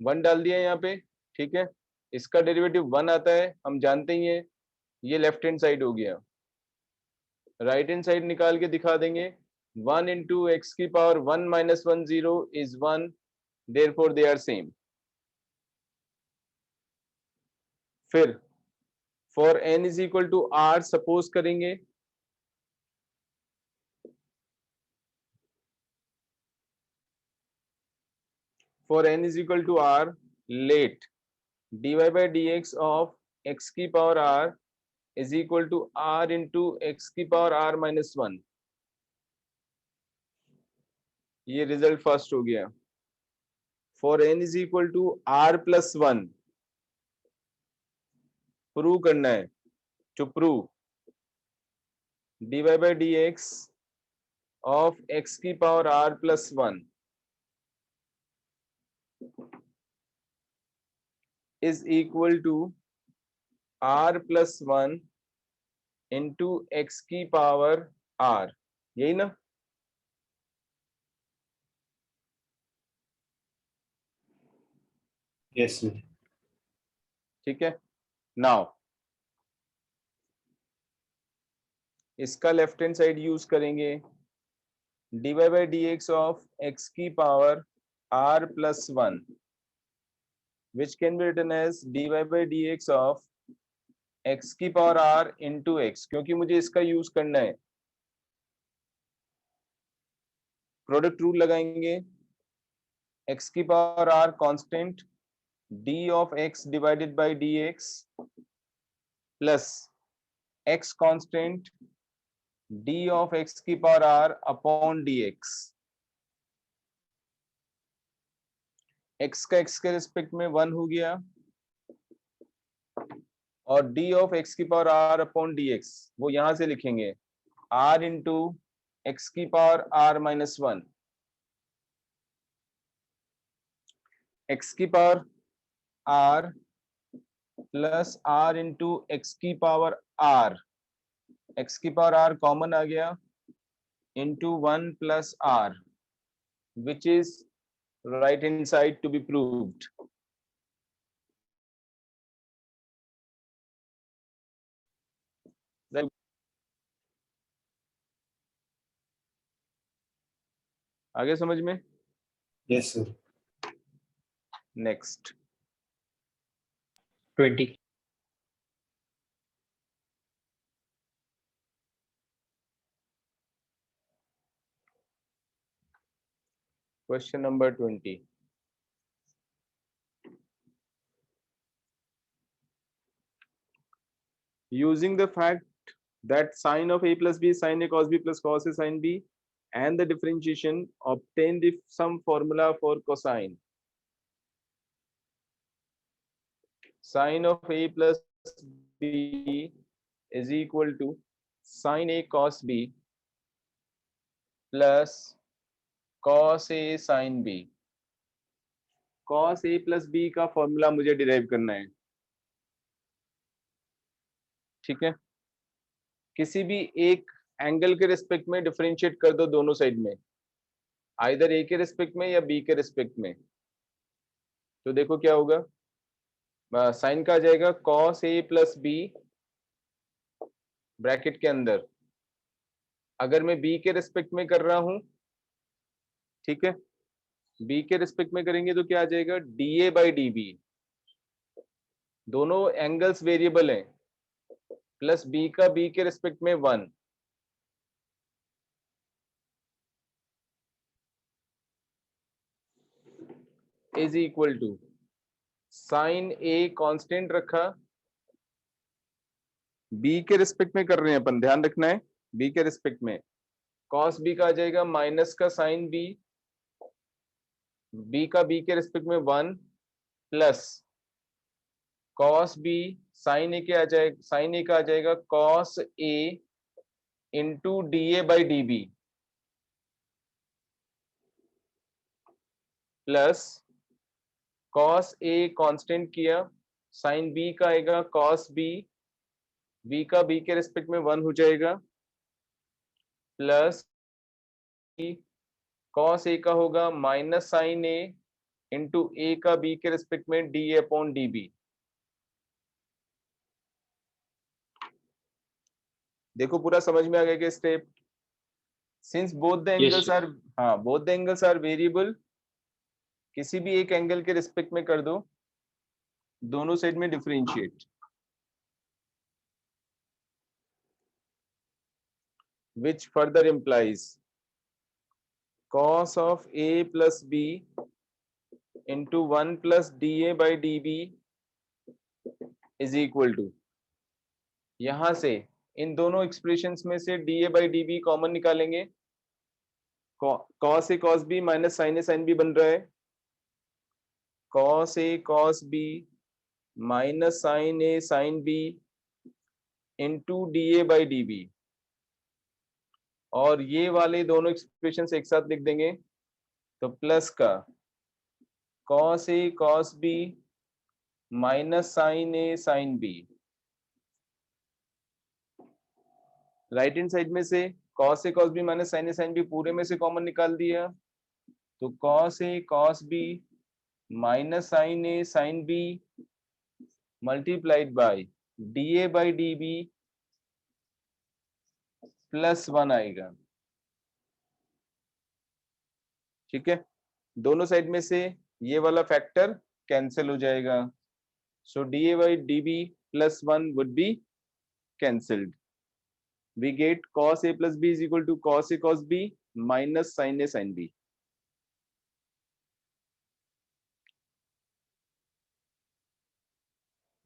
1 डाल दिया यहाँ पे, ठीक है। इसका डेरिवेटिव 1 आता है, हम जानते ही हैं, ये लेफ्ट हैंड साइड हो गया। राइट हैंड साइड निकाल के दिखा देंगे, 1 इंटू एक्स की power 1 minus 1 0 is 1, therefore they are same. फिर for n is equal to r suppose करेंगे, for n is equal to r, let dy by dx of x की power r is equal to r into x की power r minus 1। ये result first हो गया। for n is equal to r plus 1 prove करना है, to prove dy by dx of x की power r plus 1 is equal to r plus 1 into x की power r, यही ना? yes sir ठीक है। नाउ इसका लेफ्ट हैंड साइड यूज करेंगे, dy by dx of x की power r plus 1 which can be written as dy by dx of x की power r into x, क्योंकि मुझे इसका यूज करना है। प्रोडक्ट रूल लगाएंगे, x की power r constant d of x divided by dx plus x constant d of x की power r upon dx। x का x के रिस्पेक्ट में 1 हो गया और d of x की पावर r अपॉन dx वो यहां से लिखेंगे r इंटू एक्स की पावर r माइनस 1, x की power r plus r into X की पावर r, x की पावर r कॉमन आ गया, into 1 plus r which is right hand side to be proved. आगे समझ में? yes sir next 20। Question number 20। Using the fact that sine of a plus b sin a cos b plus cos a sin b and the differentiation, obtain the some formula for cosine. Sine of a plus b is equal to sin a cos b plus cos a sin b। cos a plus b का formula मुझे derive करना है, ठीक है। किसी भी एक angle के रिस्पेक्ट में डिफरेंशिएट कर दो दोनों साइड में, आइदर ए के रिस्पेक्ट में या बी के रिस्पेक्ट में, तो देखो क्या होगा, साइन का आ जाएगा cos a plus b bracket के अंदर, अगर मैं बी के रिस्पेक्ट में कर रहा हूं, ठीक है, बी के रिस्पेक्ट में करेंगे तो क्या आ जाएगा dA बाई dB, दोनों एंगल्स वेरिएबल हैं, प्लस बी का बी के रिस्पेक्ट में 1, is equal to sine a constant रखा, बी के रिस्पेक्ट में कर रहे हैं अपन, ध्यान रखना है बी के रिस्पेक्ट में, कॉस बी का आ जाएगा माइनस का साइन बी, बी का बी के रिस्पेक्ट में 1 plus cos b sine a के आ जाएगा, साइन ए का आ जाएगा cos a into d a by d b plus cos a constant किया, साइन बी का आएगा कॉस बी, बी का बी के रिस्पेक्ट में 1 हो जाएगा प्लस कॉस ए का होगा minus sine a into a का बी के रिस्पेक्ट में D A upon d b. देखो पूरा समझ में आ गया कि step, since both the Yes, angles sir. Are, हाँ both the angles are variable, किसी भी एक एंगल के रिस्पेक्ट में कर दो, दोनों साइड में differentiate, which further implies cos of a plus b into 1 plus dA by dB is equal to, यहां से इन दोनों एक्सप्रेशंस में से dA by dB कॉमन निकालेंगे, cos a cos b minus sin a sin b बन रहा है, cos a cos b minus sin a sin b into dA by dB, और ये वाले दोनों एक्सप्रेशन एक साथ लिख देंगे तो प्लस का cos a cos b minus sin a sin b, right hand side में से cos a cos b minus sin a sin b पूरे में से कॉमन निकाल दिया तो cos a cos b minus sin a sin b multiplied by dA by dB plus 1 आएगा। ठीक है, दोनों साइड में से ये वाला फैक्टर कैंसिल हो जाएगा, सो dA by dB plus 1 would be cancelled. We get cos a plus b is equal to cos a cos b minus sin a sin b.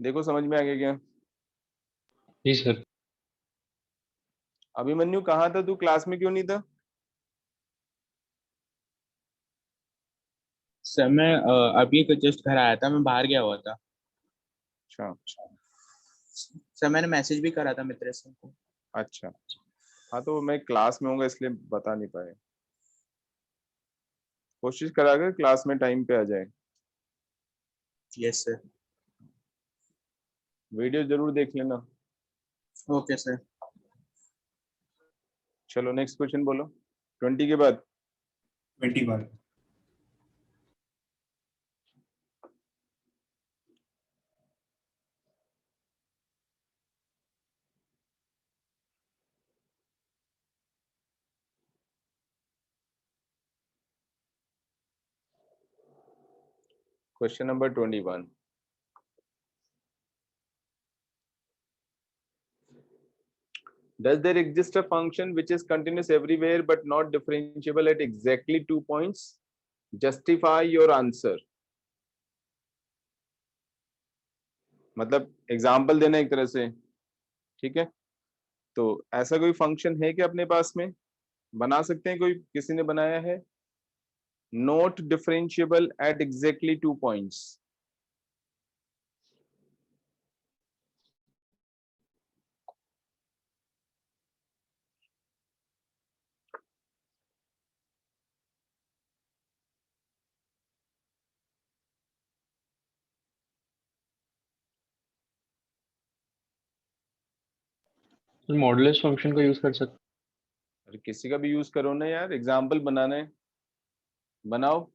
देखो समझ में आ गया क्या? जी सर। अभिमन्यु कहाँ था तू, क्लास में क्यों नहीं था? सर मैं अभी तो जस्ट घर आया था, मैं बाहर गया हुआ था। अच्छा सर मैंने मैसेज भी करा था मित्र सर को। अच्छा, हाँ तो मैं क्लास में होऊंगा इसलिए बता नहीं पाए। कोशिश करा कर क्लास में टाइम पे आ जाए। Yes sir. वीडियो जरूर देख लेना। Okay sir. चलो नेक्स्ट क्वेश्चन बोलो, 20 के बाद। 21. Question number 21. Does there exist a function which is continuous everywhere but not differentiable at exactly 2 points? Justify your answer. मतलब एग्जाम्पल देना एक तरह से, ठीक है? तो ऐसा कोई फंक्शन है क्या अपने पास में? बना सकते हैं, कोई किसी ने बनाया है? Not differentiable at exactly 2 points. Modulus function का यूज कर सकते। अरे किसी का भी यूज करो ना यार, एग्जाम्पल बनाना है, बनाओ।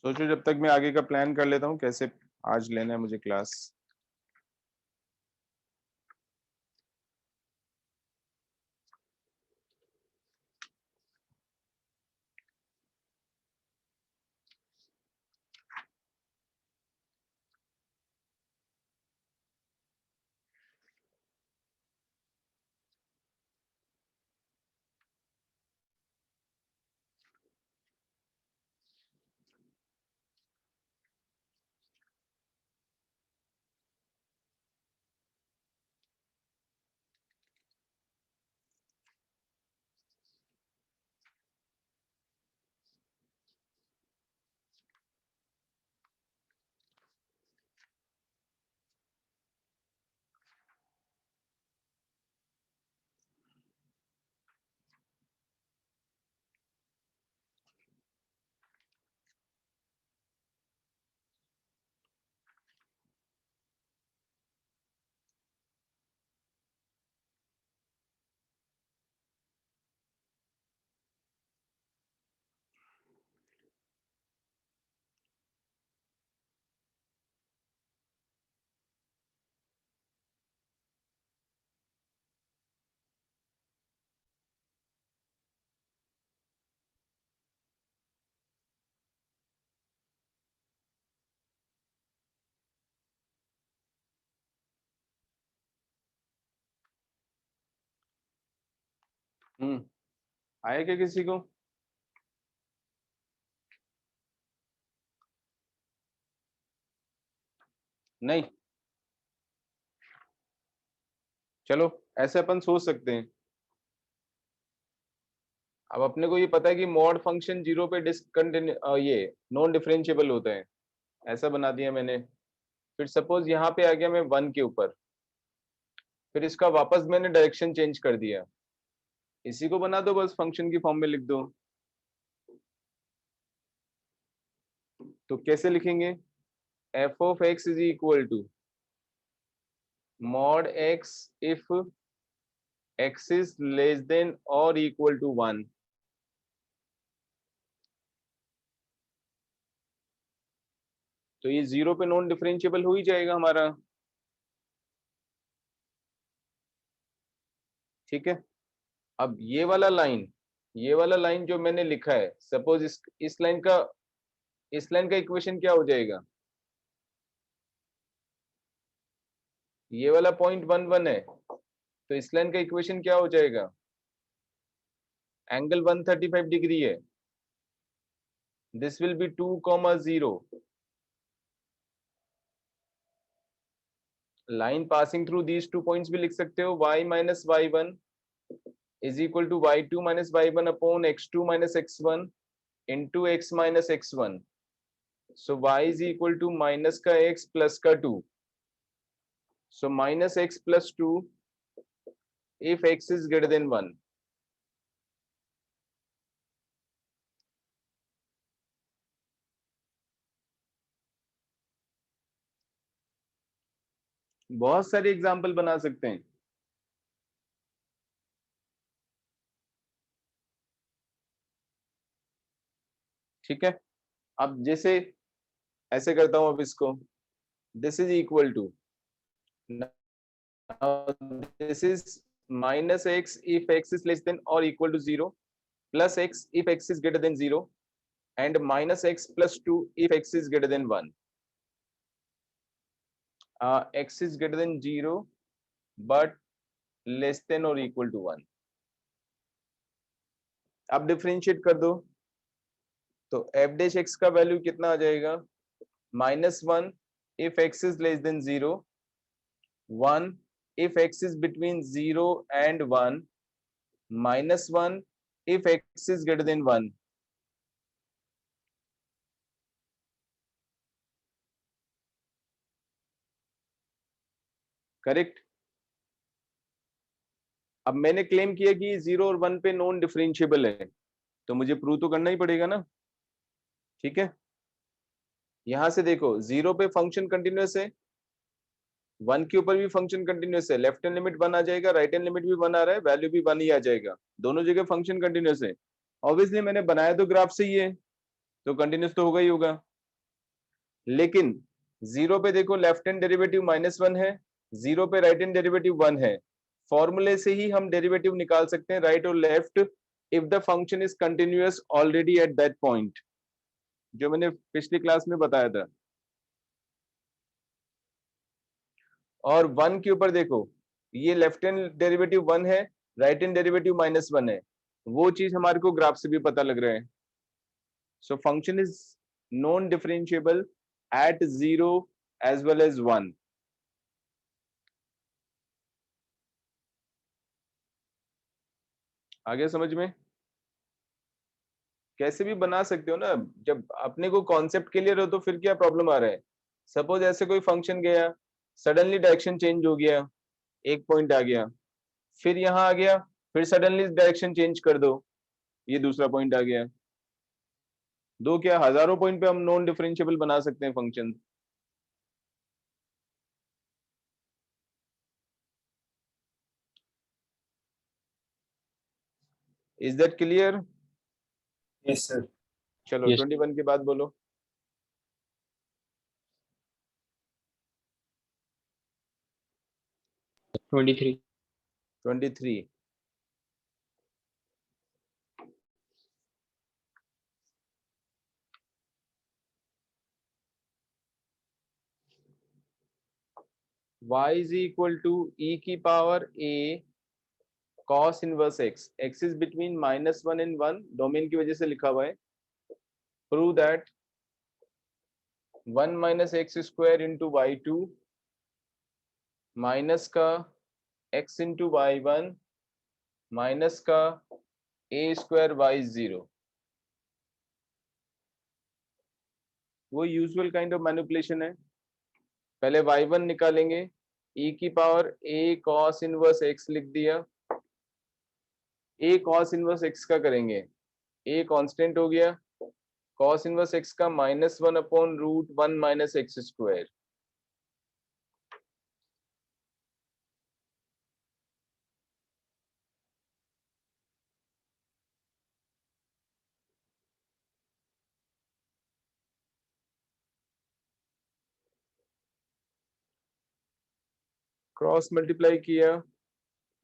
सोचो जब तक मैं आगे का प्लान कर लेता हूँ कैसे आज लेना है मुझे क्लास। आया क्या किसी को? नहीं, चलो ऐसे अपन सोच सकते हैं। अब अपने को ये पता है कि मॉड फंक्शन 0 पे डिसकंटिन्यू ये नॉन डिफरेंशिएबल होता है, ऐसा बना दिया मैंने। फिर सपोज यहाँ पे आ गया मैं 1 के ऊपर, फिर इसका वापस मैंने डायरेक्शन चेंज कर दिया, इसी को बना दो, बस फंक्शन की फॉर्म में लिख दो। तो कैसे लिखेंगे? f of x is equal to mod x if x is less than or equal to 1। तो ये 0 पे नॉन डिफरेंशिएबल हो ही जाएगा हमारा, ठीक है। अब ये वाला लाइन जो मैंने लिखा है, सपोज इस लाइन का इक्वेशन क्या हो जाएगा? ये वाला पॉइंट 1 1 है, तो इस लाइन का इक्वेशन क्या हो जाएगा? एंगल 135 डिग्री है, this will be 2,0। Line passing through these 2 points भी लिख सकते हो, y minus y1 is equal to y2 minus y1 upon x2 minus x1 into x minus x1। So y is equal to minus का x plus का 2। So minus x plus 2 if x is greater than 1। बहुत सारे example बना सकते हैं, ठीक है। अब जैसे ऐसे करता हूं, अब इसको this is equal to, this is minus x if x is less than or equal to 0 plus x if x is greater than 0 and minus x plus 2 if x is greater than 1। x is greater than 0 but less than or equal to 1। अब differentiate कर दो, तो f dash x का value कितना आ जाएगा? -1 if x is less than 0, 1 if x is between 0 and 1, -1 if x is greater than 1। Correct. अब मैंने claim किया कि 0 और 1 पे नॉन डिफरेंशिएबल है, तो मुझे प्रूव तो करना ही पड़ेगा ना, ठीक है। यहां से देखो 0 पे फंक्शन कंटिन्यूअस है, 1 के ऊपर भी फंक्शन कंटिन्यूअस है, लेफ्ट हैंड लिमिट 1 आ जाएगा, राइट हैंड लिमिट भी 1 आ रहा है, वैल्यू भी 1 ही आ जाएगा, दोनों जगह फंक्शन कंटिन्यूअस है। ऑब्वियसली मैंने बनाया तो ग्राफ से ही है, तो कंटिन्यूअस तो होगा ही होगा। लेकिन 0 पे देखो लेफ्ट हैंड डेरिवेटिव -1 है, 0 पे राइट हैंड डेरिवेटिव 1 है। फॉर्मूले से ही हम डेरिवेटिव निकाल सकते हैं राइट और left if the function is continuous already at that point, जो मैंने पिछली क्लास में बताया था। और 1 के ऊपर देखो, ये लेफ्ट हैंड डेरिवेटिव 1 है, राइट हैंड डेरिवेटिव -1 है, वो चीज हमारे को ग्राफ से भी पता लग रहा है। So function is non differentiable at 0 as well as 1। आगे समझ में? कैसे भी बना सकते हो ना, जब अपने को कॉन्सेप्ट क्लियर हो तो फिर क्या प्रॉब्लम आ रहा है। सपोज ऐसे कोई फंक्शन गया, सडनली डायरेक्शन चेंज हो गया, एक पॉइंट आ गया, फिर यहाँ आ गया, फिर सडनली डायरेक्शन चेंज कर दो, ये दूसरा पॉइंट आ गया। दो क्या हजारों पॉइंट पे हम नॉन डिफरेंशिएबल बना सकते हैं function. Is that clear? Yes, sir. चलो Yes. 21 के बाद बोलो। Twenty three 23 y is equal to e की power a cos inverse x, x is between -1 and 1, domain की वजह से लिखा हुआ है। Prove that 1 minus x square into y2 minus का x इंटू y1 माइनस का a स्क्वायर y0। वो यूजुअल काइंड ऑफ मैनिपुलेशन है। पहले y1 निकालेंगे, e की power a cos inverse x लिख दिया। a cos इनवर्स x का करेंगे, a कांस्टेंट हो गया, cos इनवर्स x का -1 upon √1 minus x square. Cross multiply किया,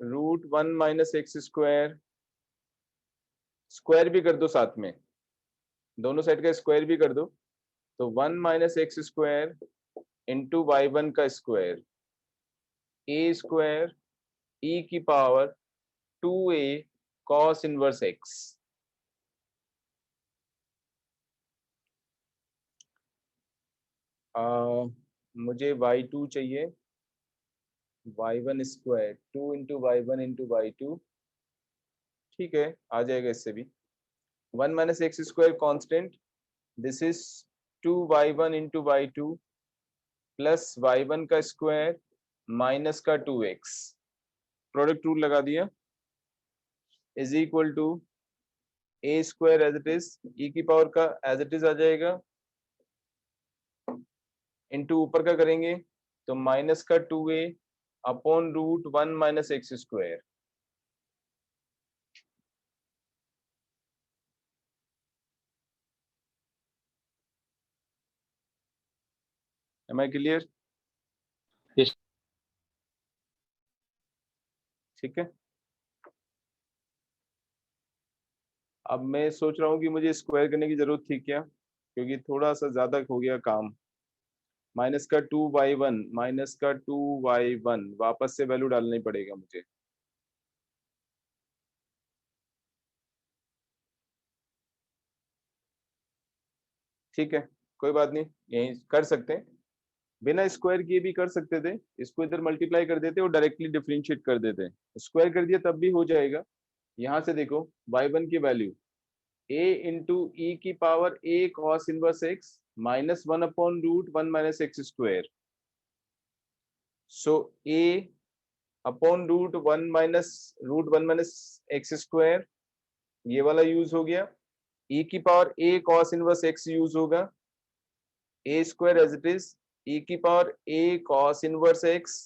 √1 माइनस एक्स स्क्वायर, स्क्वायर भी कर दो साथ में, दोनों साइड का स्क्वायर भी कर दो, तो 1 minus x square into y1 का स्क्वायर, a स्क्वायर e की power 2a cos inverse x। मुझे y2 चाहिए, y1 square 2 into y1 into y2, ठीक है आ जाएगा इससे भी। 1 minus x square constant, this is 2y1 into y2 plus y1 का स्क्वायर माइनस का 2x, प्रोडक्ट रूल लगा दिया, is equal to a square as it is, e की पावर का एज इट इज आ जाएगा, इंटू ऊपर का करेंगे तो माइनस का 2a upon √1 minus x square. Am I clear? Yes. ठीक है। अब मैं सोच रहा हूँ कि मुझे स्क्वायर करने की जरूरत थी क्या, क्योंकि थोड़ा सा ज्यादा हो गया काम। माइनस का 2y1 माइनस का 2y1 वापस से वैल्यू डालनी पड़ेगा मुझे। ठीक है कोई बात नहीं, यही कर सकते हैं, बिना स्क्वायर किए भी कर सकते थे, इसको इधर मल्टीप्लाई कर देते और डायरेक्टली डिफरेंशिएट कर देते। स्क्वायर कर दिया तब भी हो जाएगा। यहाँ से देखो y1 की वैल्यू a इंटू ई की power a cos inverse x minus 1 upon √1 minus x square. So a upon √1 minus x square, ये वाला यूज हो गया। e की power a cos inverse x use होगा, a square as it is, e की power a cos inverse x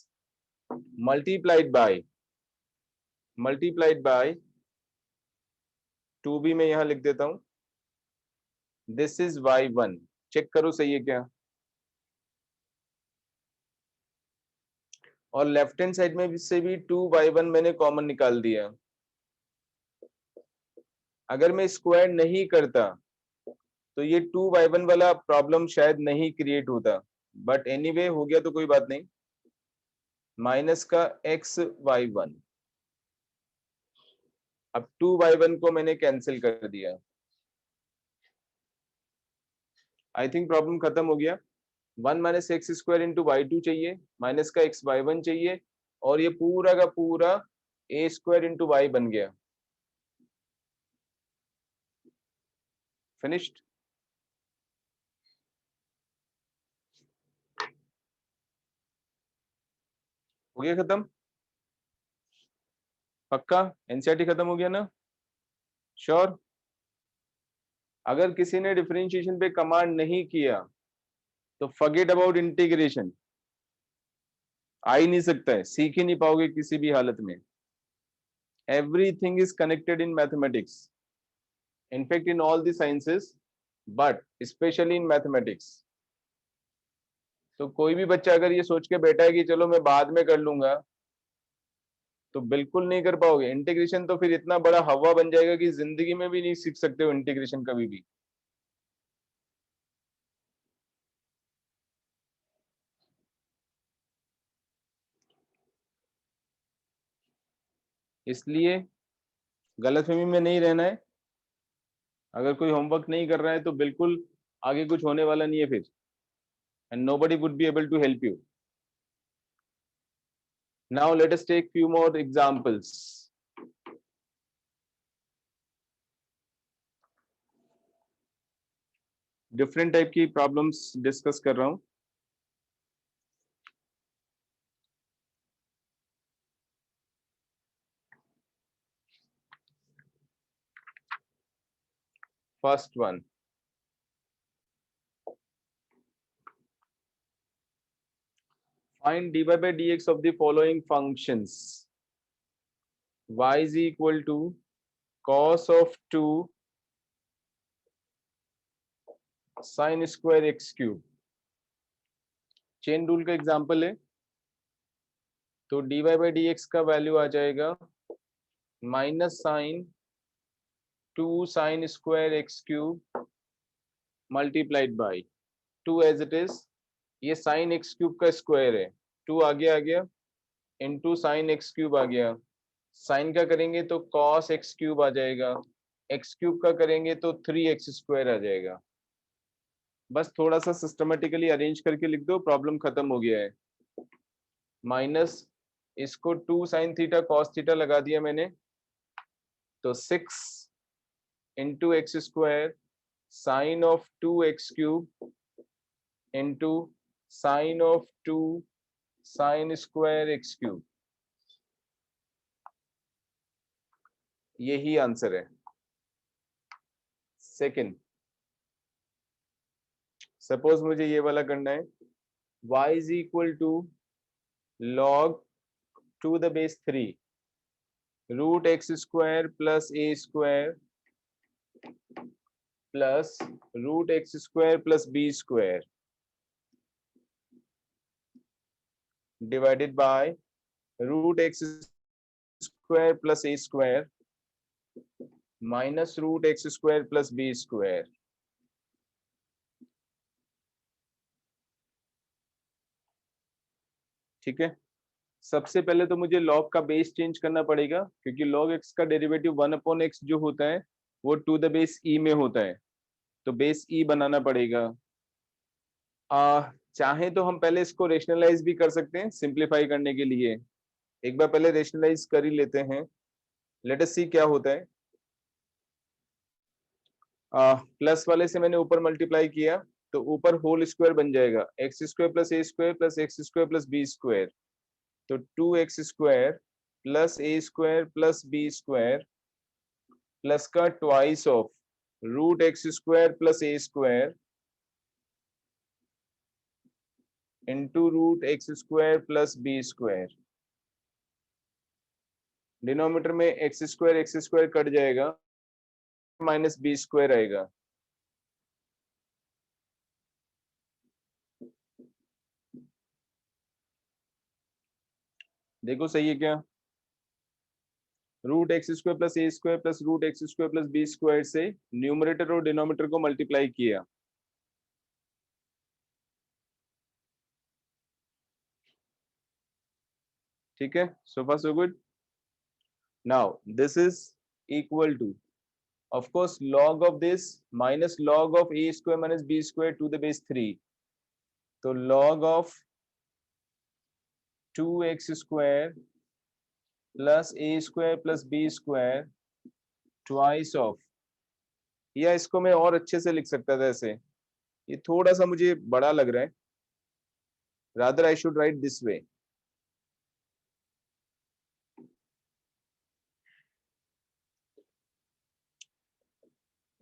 multiplied by 2b में यहां लिख देता हूं, दिस इज y1, चेक करो सही है क्या। और लेफ्ट हैंड साइड में भी से भी 2y1 मैंने कॉमन निकाल दिया। अगर मैं स्क्वायर नहीं करता तो ये 2y1 वाला प्रॉब्लम शायद नहीं क्रिएट होता, बट एनीवे हो गया तो कोई बात नहीं। माइनस का xy1, अब 2y1 को मैंने कैंसिल कर दिया। आई थिंक प्रॉब्लम खत्म हो गया। 1 minus x square into y2 चाहिए, माइनस का xy1 चाहिए, और ये पूरा का पूरा a स्क्वायर इंटू y बन गया। फिनिश्ड। हो गया खत्म? पक्का? एनसीईआरटी खत्म हो गया ना? श्योर? अगर किसी ने डिफरेंशिएशन पे कमांड नहीं किया तो फॉरगेट अबाउट इंटीग्रेशन। आ ही नहीं सकता है, सीख ही नहीं पाओगे किसी भी हालत में। Everything is connected in mathematics, in fact in all the sciences, but specially in mathematics. तो कोई भी बच्चा अगर ये सोच के बैठा है कि चलो मैं बाद में कर लूंगा, तो बिल्कुल नहीं कर पाओगे। इंटीग्रेशन तो फिर इतना बड़ा हवा बन जाएगा कि जिंदगी में भी नहीं सीख सकते हो इंटीग्रेशन कभी भी। इसलिए गलतफहमी में नहीं रहना है। अगर कोई होमवर्क नहीं कर रहा है तो बिल्कुल आगे कुछ होने वाला नहीं है फिर, and nobody would be able to help you. Now let us take few more examples. Different type की problems discuss कर रहा हूं। First one, find dy by dx of the following functions. Y is equal to cos of 2 sin square x cube. Chain rule का example है, तो dy by dx का value आ जाएगा minus sine 2 sin square x cube multiplied by 2 as it is. ये sine x cube का square है, 2 आगे आ गया, इंटू साइन एक्स क्यूब आ गया। साइन का करेंगे तो कॉस एक्स क्यूब आ जाएगा, एक्स क्यूब का करेंगे तो 3x स्क्वायर आ जाएगा। बस थोड़ा सा सिस्टमेटिकली अरेंज करके लिख दो, प्रॉब्लम खत्म हो गया है। माइनस इसको 2 साइन थीटा कॉस थीटा लगा दिया मैंने, तो 6 into x square sine of 2x cube into sine of 2 sine square x cube. यही आंसर है। सेकंड, सपोज मुझे ये वाला करना है, y is equal to log 2 the base 3 root x square plus a square plus root x square plus b square divided by root x square plus a square minus root x square plus b square. ठीक है, सबसे पहले तो मुझे log का base change करना पड़ेगा, क्योंकि लॉग एक्स का डेरिवेटिव 1/x जो होता है वो 2 द बेस e में होता है, तो बेस e बनाना पड़ेगा। चाहे तो हम पहले इसको रेशनलाइज भी कर सकते हैं सिंप्लीफाई करने के लिए। एक बार पहले रेशनलाइज कर ही लेते हैं, लेट अस सी क्या होता है। प्लस वाले से मैंने ऊपर मल्टीप्लाई किया तो ऊपर होल स्क्वायर बन जाएगा, x square plus a square plus x square plus b square, तो 2x square plus a square plus b square plus का twice of root x square plus a square into root x square plus b square. Denominator में x square cut जाएगा, minus b square आएगा। देखो सही है क्या? Root x square plus a square plus root x square plus b square से numerator और denominator को मल्टीप्लाई किया। ठीक है, so far so good. Now this is equal to, of course, log of this minus log of a square minus b square to the base 3. तो log of 2x square plus a square plus b square twice of, या इसको मैं और अच्छे से लिख सकता था ऐसे, ये थोड़ा सा मुझे बड़ा लग रहा है, rather I should write this way.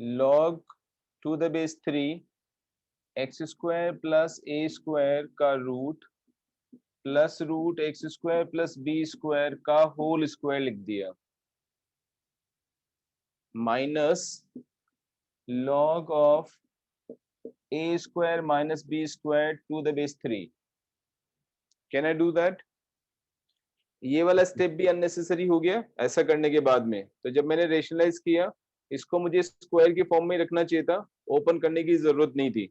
log to the base 3 x square plus a square का root plus root x square plus b square का होल स्क्वायर लिख दिया, minus log of a square minus b square to the base 3. Can I do that? ये वाला step भी unnecessary हो गया ऐसा करने के बाद में। तो जब मैंने रेशनलाइज किया, इसको मुझे स्क्वायर की फॉर्म में रखना चाहिए था, ओपन करने की जरूरत नहीं थी,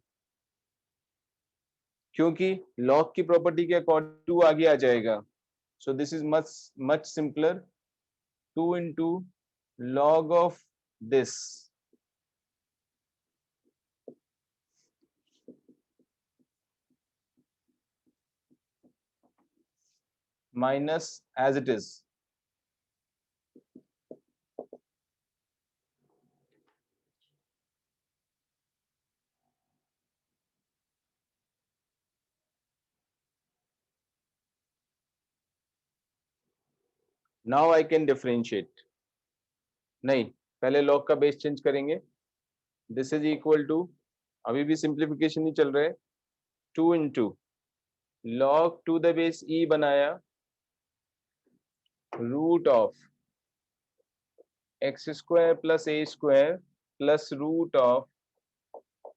क्योंकि लॉग की प्रॉपर्टी के अकॉर्डिंग 2 आगे आ जाएगा। सो this is much simpler, 2 into log of this minus as it is. Now I can differentiate. नहीं, पहले log का बेस चेंज करेंगे। This is equal to, अभी भी सिंप्लीफिकेशन नहीं चल रहा है, 2 into log to the base e बनाया root of x square plus a square plus root of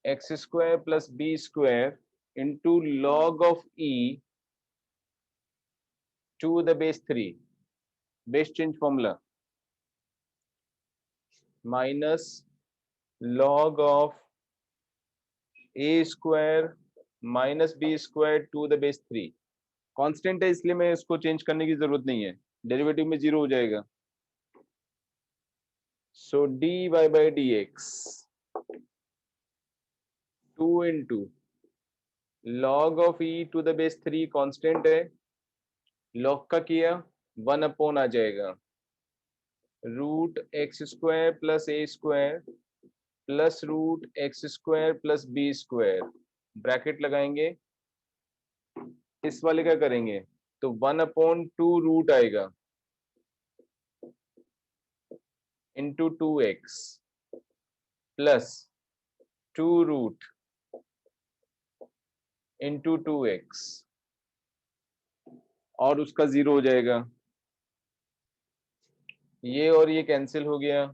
x square plus b square into log of e to the base 3, base change formula, minus log of a square minus b square to the base 3. Constant है इसलिए मैं इसको change करने की जरूरत नहीं है, derivative में 0 हो जाएगा। सो dy by dx 2 into log of e to the base 3 constant है, log का किया 1 अपॉन आ जाएगा root x square plus a square plus root x square plus b square, bracket लगाएंगे, इस वाले का करेंगे तो 1/2 रूट आएगा into 2x plus 2 root into 2x, और उसका 0 हो जाएगा, ये और ये कैंसिल हो गया,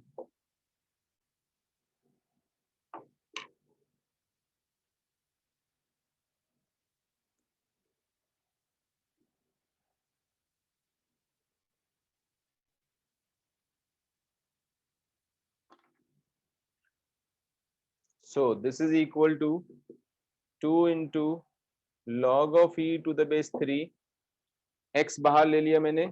so this is equal to 2 into log of e to the base 3, x बाहर ले लिया मैंने,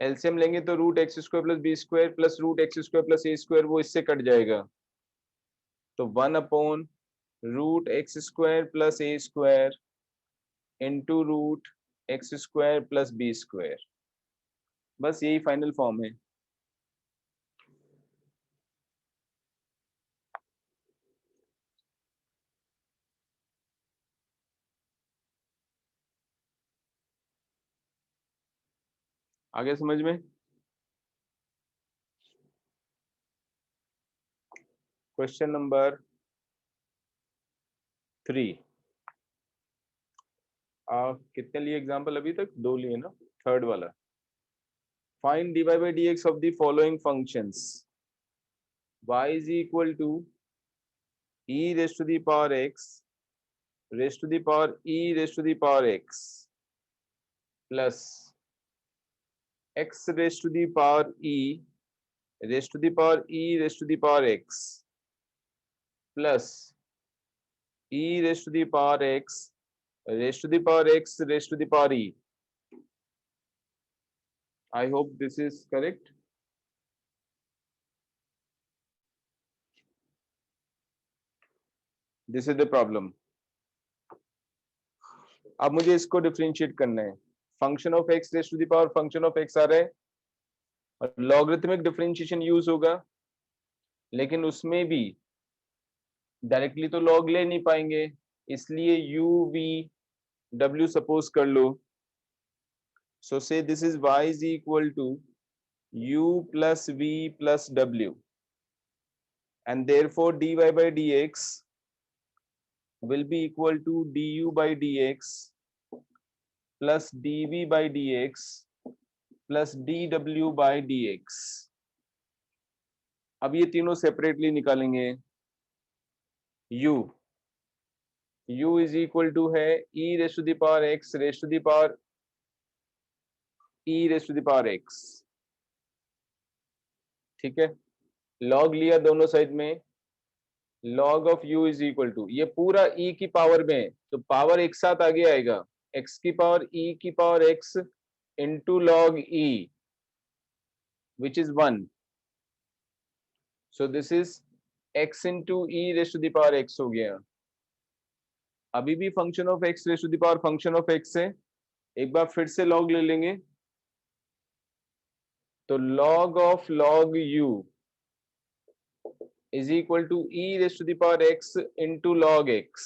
एलसीएम लेंगे तो root x square plus b square plus root x square plus a square वो इससे कट जाएगा, तो 1 root x square plus a square into root x square plus b square, बस यही फाइनल फॉर्म है। आगे समझ में? क्वेश्चन नंबर 3, कितने लिए एग्जाम्पल अभी तक? 2 लिए ना, थर्ड वाला, find dy by dx of the following functions, y is equal to e raised to the power x raised to the power e raised to the power x plus x raised to the power e raised to the power e raised to the power x plus e raised to the power x raised to the power x raised to the power e. I hope this is correct. This is the problem. अब मुझे इसको differentiate करना है. Function of x raise to the power function of x आ रहा है और logarithmic differentiation use होगा, लेकिन उसमें भी डायरेक्टली तो लॉग ले नहीं पाएंगे, इसलिए यू वी डब्ल्यू सपोज कर लो. So say this is y is equal to u plus v plus w and therefore dy by dx will be equal to du by dx plus dv by dx plus dw by dx. अब ये तीनों separately निकालेंगे. u is equal to है e raise to the power x raise to the power e raise to the power x. ठीक है, log लिया दोनों side में, log of u is equal to, ये पूरा e की पावर में है तो पावर एक साथ आगे आएगा, x की पावर e की power x into log e which is 1. So this is x into e raise to the power x हो गया. अभी भी function of x raise to the power function of x है, एक बार फिर से लॉग ले लेंगे तो log of log u is equal to e raised to the power x into log x.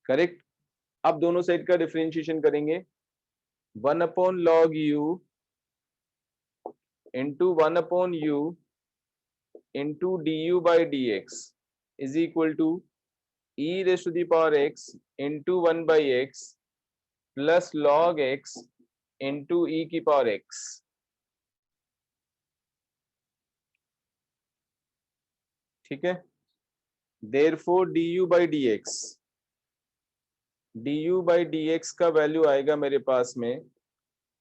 Correct. अब दोनों साइड का डिफरेंशिएशन करेंगे. 1 upon log u into 1 upon u into du by dx is equal to e raised to the power x into 1 by x plus log x into e की power x. ठीक है, therefore du by dx का value आएगा मेरे पास में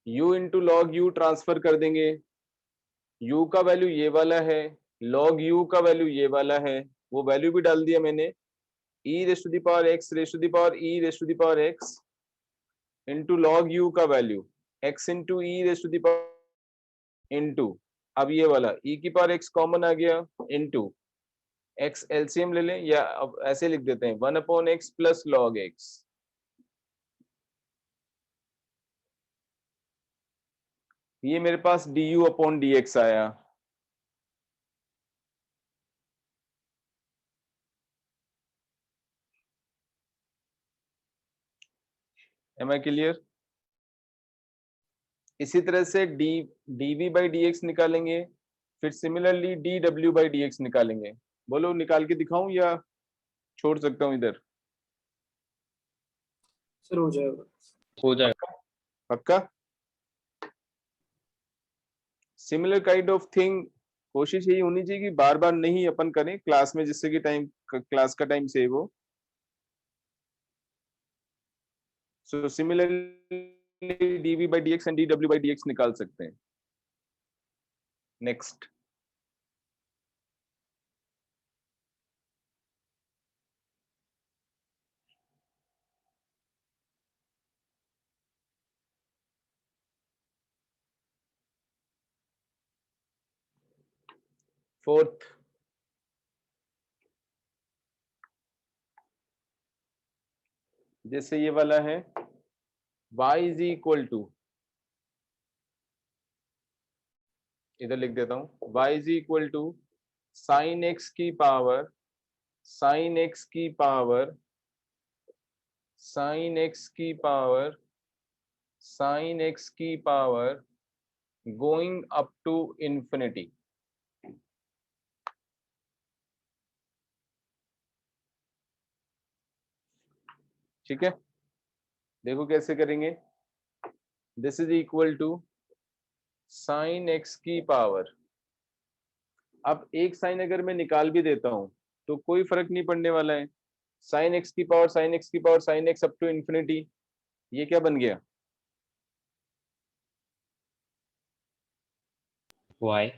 u into log u transfer कर देंगे. u का वैल्यू ये वाला है, log u का वैल्यू ये वाला है, वो वैल्यू भी डाल दिया मैंने. e raise to the power x raise to the power e raise to the power x into log u का value x into e raise to the power into, अब ये वाला e की पावर x कॉमन आ गया into x LCM ले लें या अब ऐसे लिख देते हैं 1 upon x plus log x. ये मेरे पास du अपॉन dx आया. Am I clear? इसी तरह से dv by dx निकालेंगे, फिर सिमिलरली dw by dx निकालेंगे. बोलो निकाल के दिखाऊं या छोड़ सकता हूं इधर? सर हो जाएगा. हो जाएगा. पक्का? सिमिलर काइंड ऑफ थिंग कोशिश यही होनी चाहिए कि बार बार नहीं अपन करें क्लास में, जिससे कि क्लास का टाइम सेव हो. So similarly dv by dx and dw by dx निकाल सकते हैं. नेक्स्ट. फोर्थ, जैसे ये वाला है y इज इक्वल टू, इधर लिख देता हूं, y is equal to sine x की पावर साइन x की पावर साइन x की पावर साइन x की power going up to infinity. ठीक है, देखो कैसे करेंगे. This is equal to sine x की पावर. अब एक साइन अगर मैं निकाल भी देता हूं तो कोई फर्क नहीं पड़ने वाला है, साइन एक्स की पावर साइन एक्स की power sine x up to infinity, ये क्या बन गया? y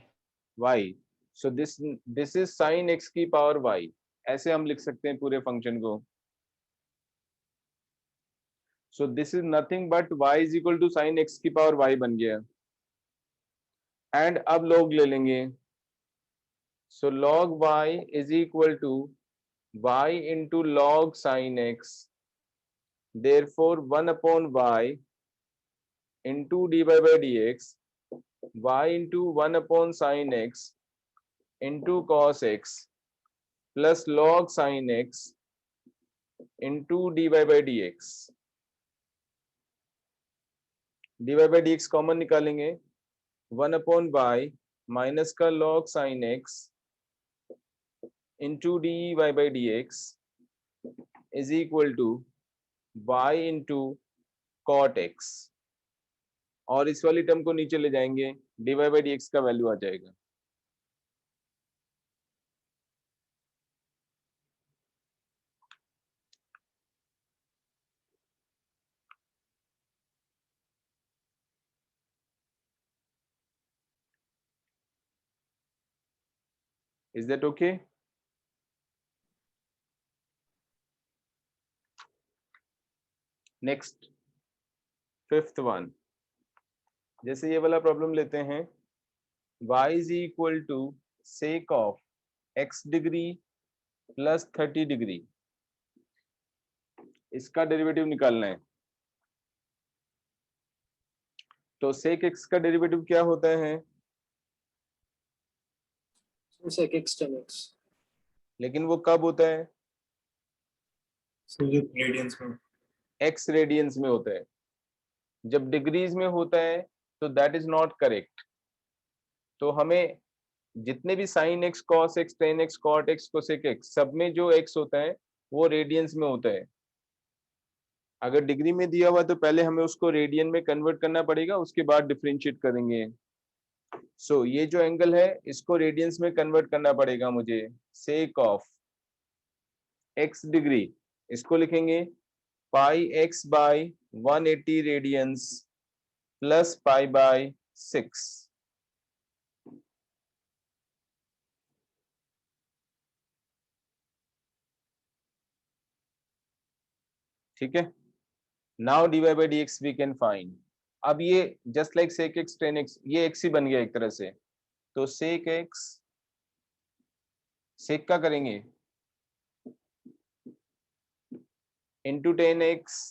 y. So this is sine x की पावर y. ऐसे हम लिख सकते हैं पूरे फंक्शन को. So this is nothing but y is equal to sine x की पावर y बन गया. एंड अब log ले लेंगे. So log y is equal to y into log sine x. Therefore 1 upon y into dy by dx, y into 1 upon sin x into cos x plus log sin x into dy by dx. dy by dx common निकालेंगे. 1 upon y minus का log sin x into dy by dx is equal to y into cot x. और इस वाली term को नीचे ले जाएंगे, dy by dx का वैल्यू आ जाएगा. Is that okay? Next, fifth one. जैसे ये वाला प्रॉब्लम लेते हैं, y is equal to sec of x degree plus 30 degree. इसका डेरिवेटिव निकालना है. तो sec x का डेरिवेटिव क्या होता है? sec x tan x. लेकिन वो कब होता है? रेडियंस में. x रेडियंस में होता है. जब डिग्रीज में होता है तो दैट इज नॉट करेक्ट. तो हमें जितने भी sin x, cos x, tan x, cot x, cosec x, सब में जो x होता है वो रेडियंस में होता है. अगर डिग्री में दिया हुआ तो पहले हमें उसको रेडियन में कन्वर्ट करना पड़ेगा, उसके बाद डिफरेंशिएट करेंगे. सो ये जो एंगल है इसको रेडियंस में कन्वर्ट करना पड़ेगा मुझे. सेक ऑफ x डिग्री, इसको लिखेंगे pi x by 180 radians plus pi by 6. ठीक है. Now dy by dx we can find. अब ये just like sec x tan x, ये x ही बन गया एक तरह से. तो sec x, sec का करेंगे into tan x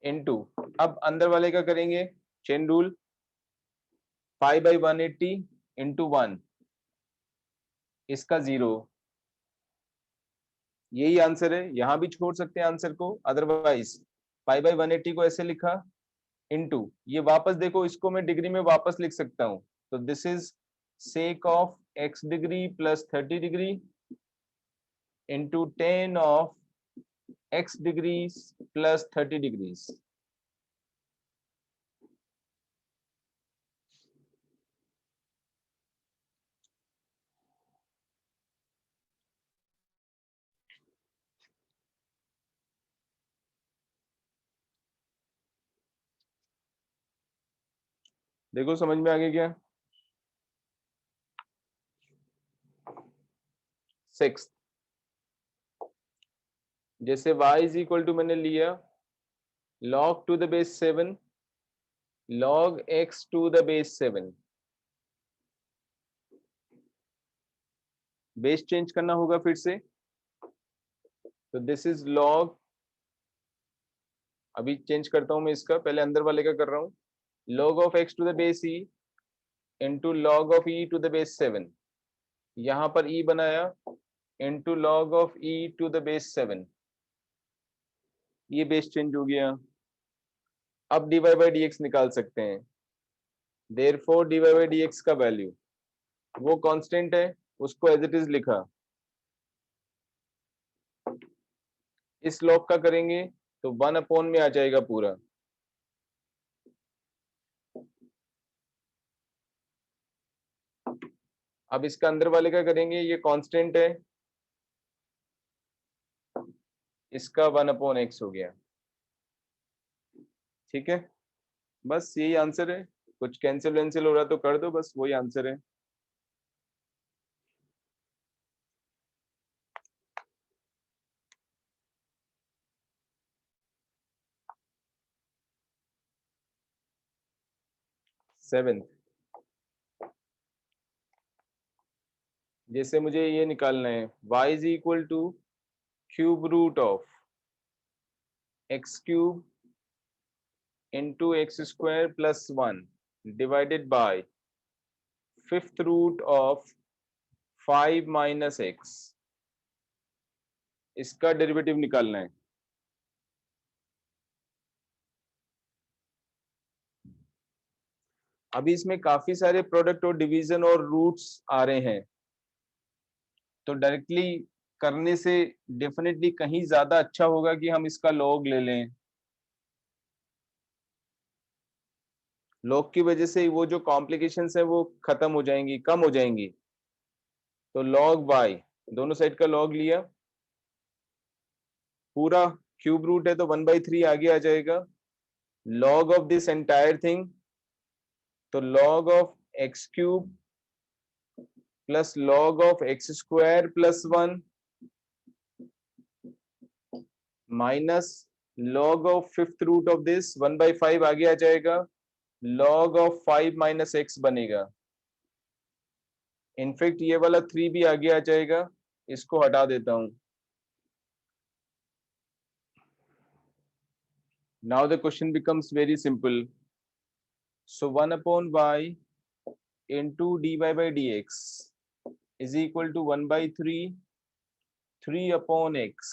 into, अब अंदर वाले का करेंगे चेन रूल, 5 by 180 into 1, इसका 0. यही आंसर है. यहां भी छोड़ सकते हैं आंसर को, अदरवाइज 5 by 180 को ऐसे लिखा इनटू, ये वापस देखो इसको मैं डिग्री में वापस लिख सकता हूं. तो this is sake of x degree plus 30 degree into tan of x degree plus 30 degrees. देखो समझ में आ गया क्या? 6, जैसे y इज इक्वल टू मैंने लिया log to the base 7 log x to the base 7. Base change करना होगा फिर से. तो दिस इज log, अभी चेंज करता हूं मैं इसका, पहले अंदर वाले का कर रहा हूं. log of x to the base e into log of e to the base 7. यहां पर e बनाया into log of e to the base 7. ये बेस चेंज हो गया. अब dy by dx निकाल सकते हैं. therefore dy by dx का वैल्यू, वो कांस्टेंट है, उसको एज इट इज लिखा. इस log का करेंगे तो 1 अपॉन में आ जाएगा पूरा. अब इसका अंदर वाले का करेंगे, ये कांस्टेंट है, इसका 1/x हो गया। ठीक है, बस यही आंसर है। कुछ कैंसिल वैंसिल हो रहा तो कर दो, बस वही आंसर है। सेवेंथ, जैसे मुझे ये निकालना है, y is equal to cube root of x cube into x square plus 1 divided by fifth root of 5 minus x. इसका डेरिवेटिव निकालना है। अभी इसमें काफी सारे प्रोडक्ट और डिवीजन और रूट्स आ रहे हैं, तो डायरेक्टली करने से डेफिनेटली कहीं ज्यादा अच्छा होगा कि हम इसका लॉग ले लें। लॉग की वजह से वो जो कॉम्प्लिकेशंस है वो खत्म हो जाएंगी, कम हो जाएंगी। तो लॉग बाय, दोनों साइड का लॉग लिया, पूरा क्यूब रूट है तो 1/3 आगे आ जाएगा। Log of this entire thing, तो log of x cube plus log of x square plus 1 minus log of fifth root of this 1/5 आगे आ जाएगा, लॉग ऑफ 5 माइनस एक्स बनेगा। इनफैक्ट ये वाला 3 भी आगे आ जाएगा, इसको हटा देता हूं। Now the question becomes very simple. So 1/y into dy by dx is equal to 1/3 3/x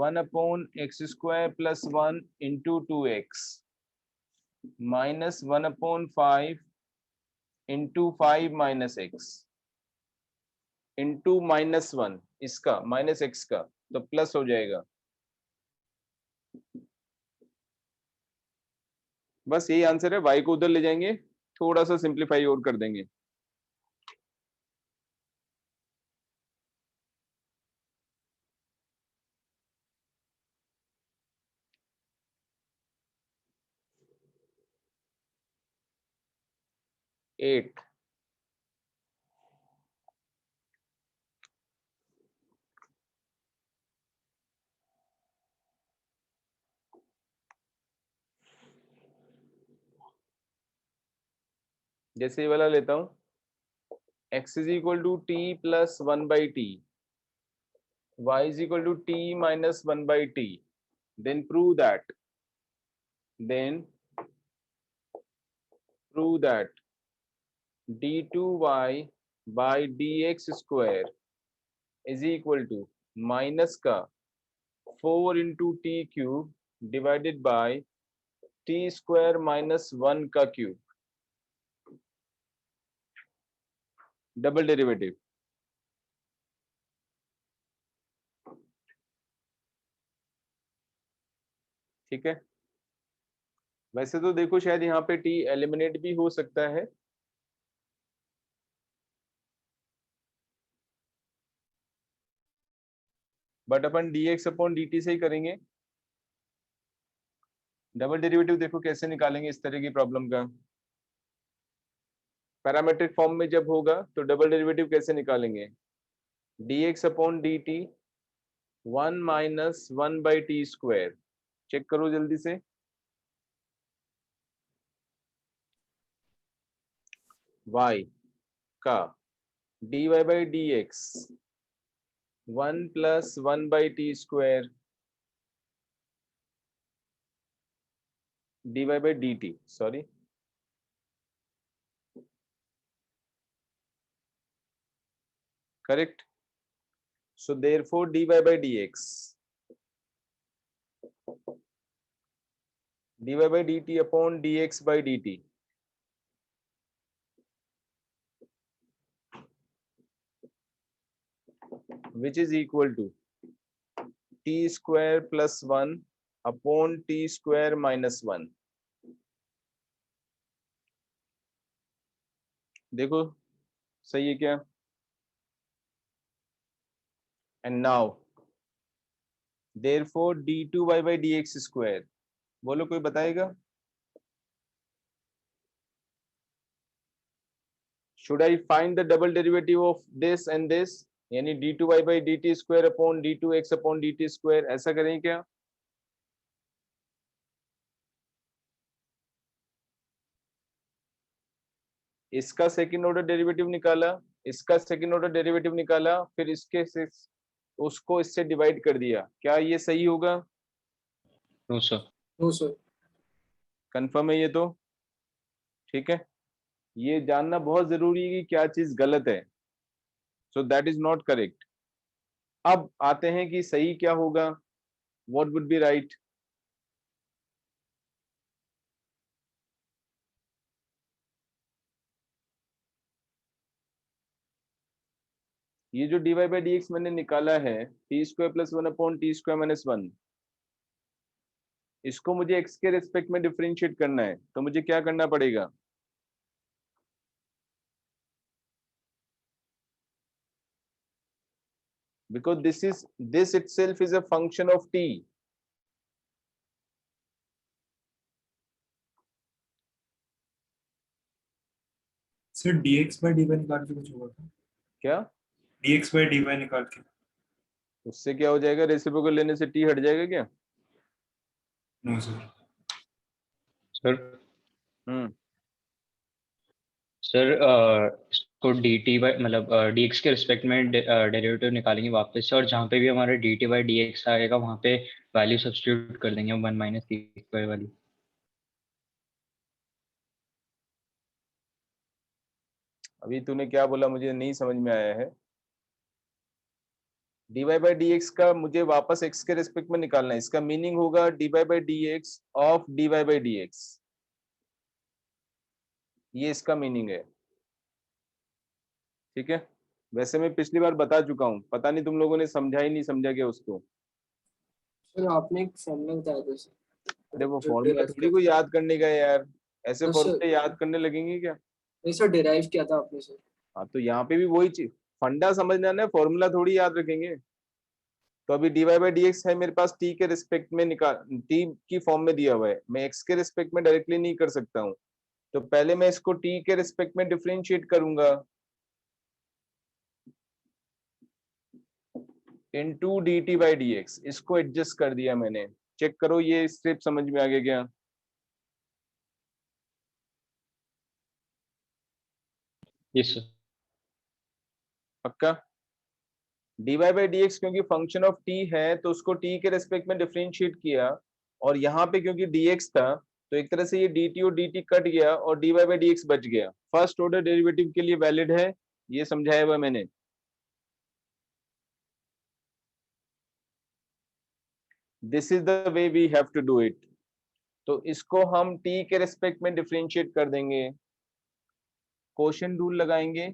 1/x square plus 1 into 2x minus 1/5 into 5 minus x into -1, इसका माइनस x का तो प्लस हो जाएगा। बस यही आंसर है। y को उधर ले जाएंगे, थोड़ा सा सिंप्लीफाई और कर देंगे। एट, जैसे ये वाला लेता हूं, x is equal to t plus 1/t, y is equal to t minus 1/t, then prove that d2y by dx square is equal to minus का 4 into t cube divided by t square minus 1 का cube, double derivative. ठीक है, वैसे तो देखो शायद यहाँ पे t एलिमिनेट भी हो सकता है, but upon dx upon dt से ही करेंगे। डबल डेरिवेटिव देखो कैसे निकालेंगे इस तरह की प्रॉब्लम का। पैरामेट्रिक फॉर्म में जब होगा तो डबल डेरिवेटिव कैसे निकालेंगे, dx upon dt 1 minus 1/t square. Check करो जल्दी से, y का dy by dx 1 plus 1/t square dy by dt, sorry, correct. So therefore dy by dx dy by dt upon dx by dt which is equal to t square plus 1 upon t square minus 1। देखो सही है क्या? And now therefore d2y by dx square, बोलो कोई बताएगा? should I find the double derivative of this and this, यानी d2y by dt square upon d2x upon dt square, ऐसा करें क्या? इसका सेकंड ऑर्डर डेरिवेटिव निकाला, इसका सेकंड ऑर्डर डेरिवेटिव निकाला, फिर इसके से उसको इससे डिवाइड कर दिया, क्या ये सही होगा? No sir. No, sir. Confirm है ये तो? ठीक है, ये जानना बहुत जरूरी है कि क्या चीज गलत है। So that is not correct. अब आते हैं कि सही क्या होगा, व्हाट वुड बी राइट। ये जो dy बाई डी एक्स मैंने निकाला है T square plus one upon T square minus one, इसको मुझे x के रिस्पेक्ट में डिफरेंशिएट करना है, तो मुझे क्या करना पड़ेगा? Because this itself is a function of t। Sir dx by dy निकाल के कुछ होगा क्या? dx by dy निकाल के? उससे क्या हो जाएगा, रेसिप्रोकल लेने से t हट जाएगा क्या? No sir. सर सर इसको dt बाई मतलब dx के रिस्पेक्ट में डेरिवेटिव निकालेंगे वापस से, और जहाँ पे भी हमारा dt बाई dx आएगा वहाँ पे वैल्यू सब्स्टिट्यूट कर देंगे 1 माइनस टी स्क्वायर वाली। अभी तूने क्या बोला मुझे नहीं समझ में आया है। dy बाई डी एक्स का मुझे वापस x के रिस्पेक्ट में निकालना है, इसका मीनिंग होगा dy by D x of dy by D x, ये इसका मीनिंग है। ठीक है, वैसे मैं पिछली बार बता चुका हूँ, पता नहीं तुम लोगों ने समझा ही नहीं समझा क्या उसको। सर आपने एक फॉर्मूला बताया था सर, अरे वो जो फॉर्मूला derive थोड़ी किया कोई था। याद करने का है यार, ऐसे हाँ, सर। फॉर्मूले याद करने लगेंगे क्या? नहीं सर, डिराइव किया था आपने सर। हाँ तो यहाँ पे भी वही चीज, फंडा समझना है, फॉर्मूला थोड़ी याद रखेंगे। तो अभी dy बाई डी एक्स है मेरे पास t के रिस्पेक्ट में निकाल, t की फॉर्म में दिया हुआ है, मैं x के रिस्पेक्ट में डायरेक्टली नहीं कर सकता हूँ, तो पहले मैं इसको t के रिस्पेक्ट में डिफरेंशिएट करूंगा into dt by D x, इसको एडजस्ट कर दिया मैंने। चेक करो ये स्टेप समझ में आ गया क्या? Yes sir. पक्का? dy बाई डी एक्स क्योंकि फंक्शन ऑफ t है तो उसको t के रेस्पेक्ट में डिफरेंशिएट किया, और यहाँ पे क्योंकि dx था तो एक तरह से ये dt और dt कट गया और dy बाई डी एक्स बच गया। फर्स्ट ऑर्डर डेरिवेटिव के लिए वैलिड है, ये समझाया हुआ मैंने। This is the way we have to do it. तो इसको हम t के रेस्पेक्ट में डिफरेंशिएट कर देंगे, कोशेंट रूल लगाएंगे,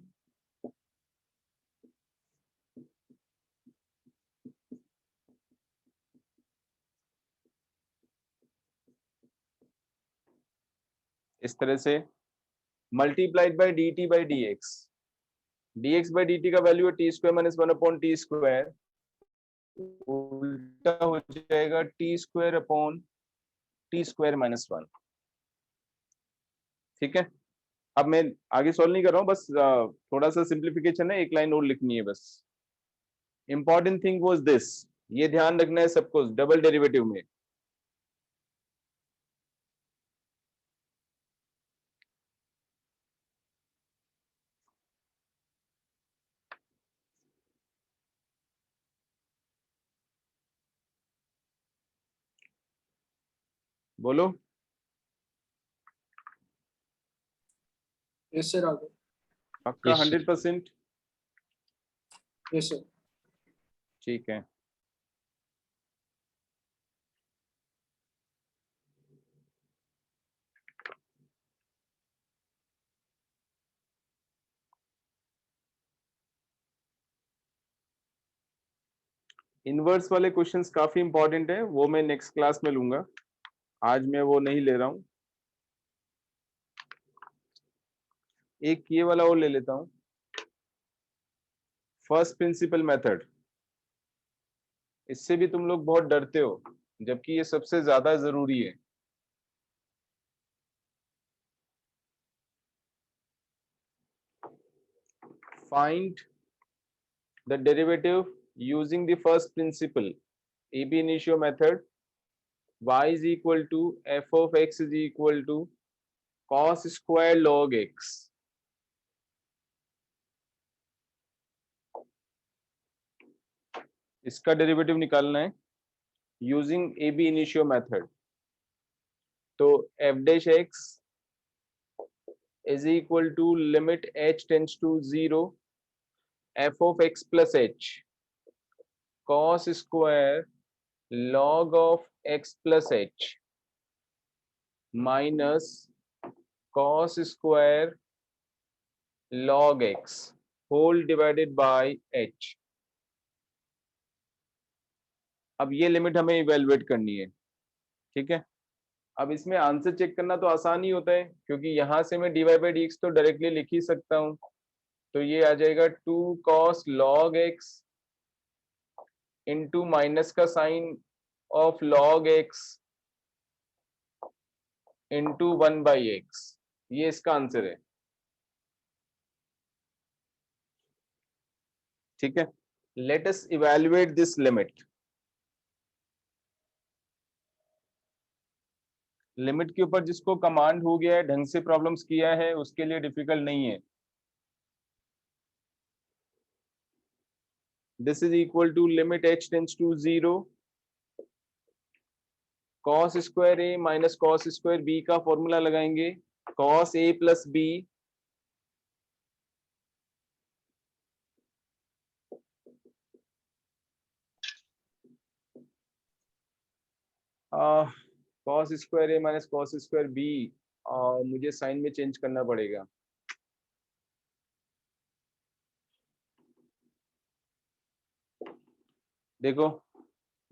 इस तरह से multiplied by dt by D x, dx by dt का वैल्यू है T square minus one upon T square, उल्टा हो जाएगा T square upon T square minus one. ठीक है, अब मैं आगे सॉल्व नहीं कर रहा हूँ, बस थोड़ा सा सिंप्लीफिकेशन है, एक लाइन और लिखनी है बस। इंपॉर्टेंट थिंग वाज दिस, ये ध्यान रखना है सबको डबल डेरिवेटिव में। बोलो। यस सर, आगे। पक्का Yes, sir. 100%? Yes sir. ठीक है, इनवर्स वाले क्वेश्चंस काफी इंपॉर्टेंट है, वो मैं नेक्स्ट क्लास में लूंगा, आज मैं वो नहीं ले रहा हूं। एक ये वाला और ले लेता हूं, फर्स्ट प्रिंसिपल मेथड, इससे भी तुम लोग बहुत डरते हो, जबकि ये सबसे ज्यादा जरूरी है। Find the derivative using the first principle, ab initio method, y is equal to f of x is equal to cos square log x। इसका डेरिवेटिव निकालना है यूजिंग ab initio method। तो f dash x is equal to limit h tends to 0 f of x plus h cos square log of x plus h minus cos square log x whole divided by h। अब ये limit हमें evaluate करनी है, ठीक है। अब इसमें answer check करना तो आसान ही होता है, क्योंकि यहां से मैं dy by dx तो डायरेक्टली लिख ही सकता हूं। तो ये आ जाएगा 2 cos log x into minus का sine of log x into 1 by x। ये इसका आंसर है, ठीक है। Let us evaluate this limit. Limit के ऊपर जिसको कमांड हो गया है, ढंग से प्रॉब्लम्स किया है, उसके लिए डिफिकल्ट नहीं है। This is equal to limit h tends to 0 cos square a minus cos square b का फॉर्मूला लगाएंगे। cos a plus b cos square a minus cos square b, मुझे साइन में चेंज करना पड़ेगा। देखो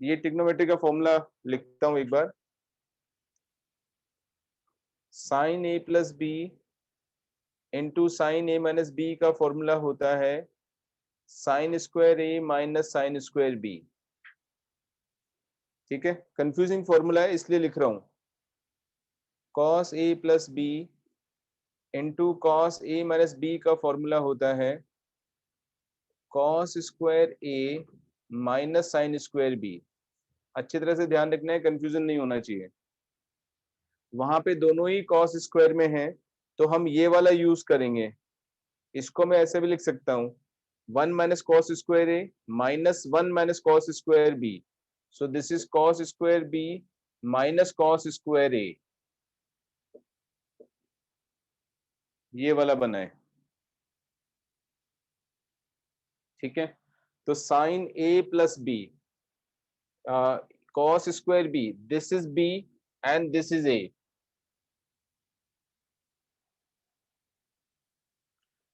ये ट्रिग्नोमेट्री का फॉर्मूला लिखता हूं एक बार। Sine a plus b into sine a minus B का फॉर्मूला होता है sine square a minus sine square b, ठीक है। कंफ्यूजिंग फॉर्मूला है इसलिए लिख रहा हूं। cos a plus b into cos a minus B का फॉर्मूला होता है cos square a minus sine square b। अच्छी तरह से ध्यान रखना है, कंफ्यूजन नहीं होना चाहिए। वहां पे दोनों ही cos स्क्वायर में है, तो हम ये वाला यूज करेंगे। इसको मैं ऐसे भी लिख सकता हूं 1 minus cos square a minus 1 minus cos square b। So this is cos square b minus cos square a, ये वाला बना है, ठीक है। तो sine a plus b cos square b, this is b and this is a।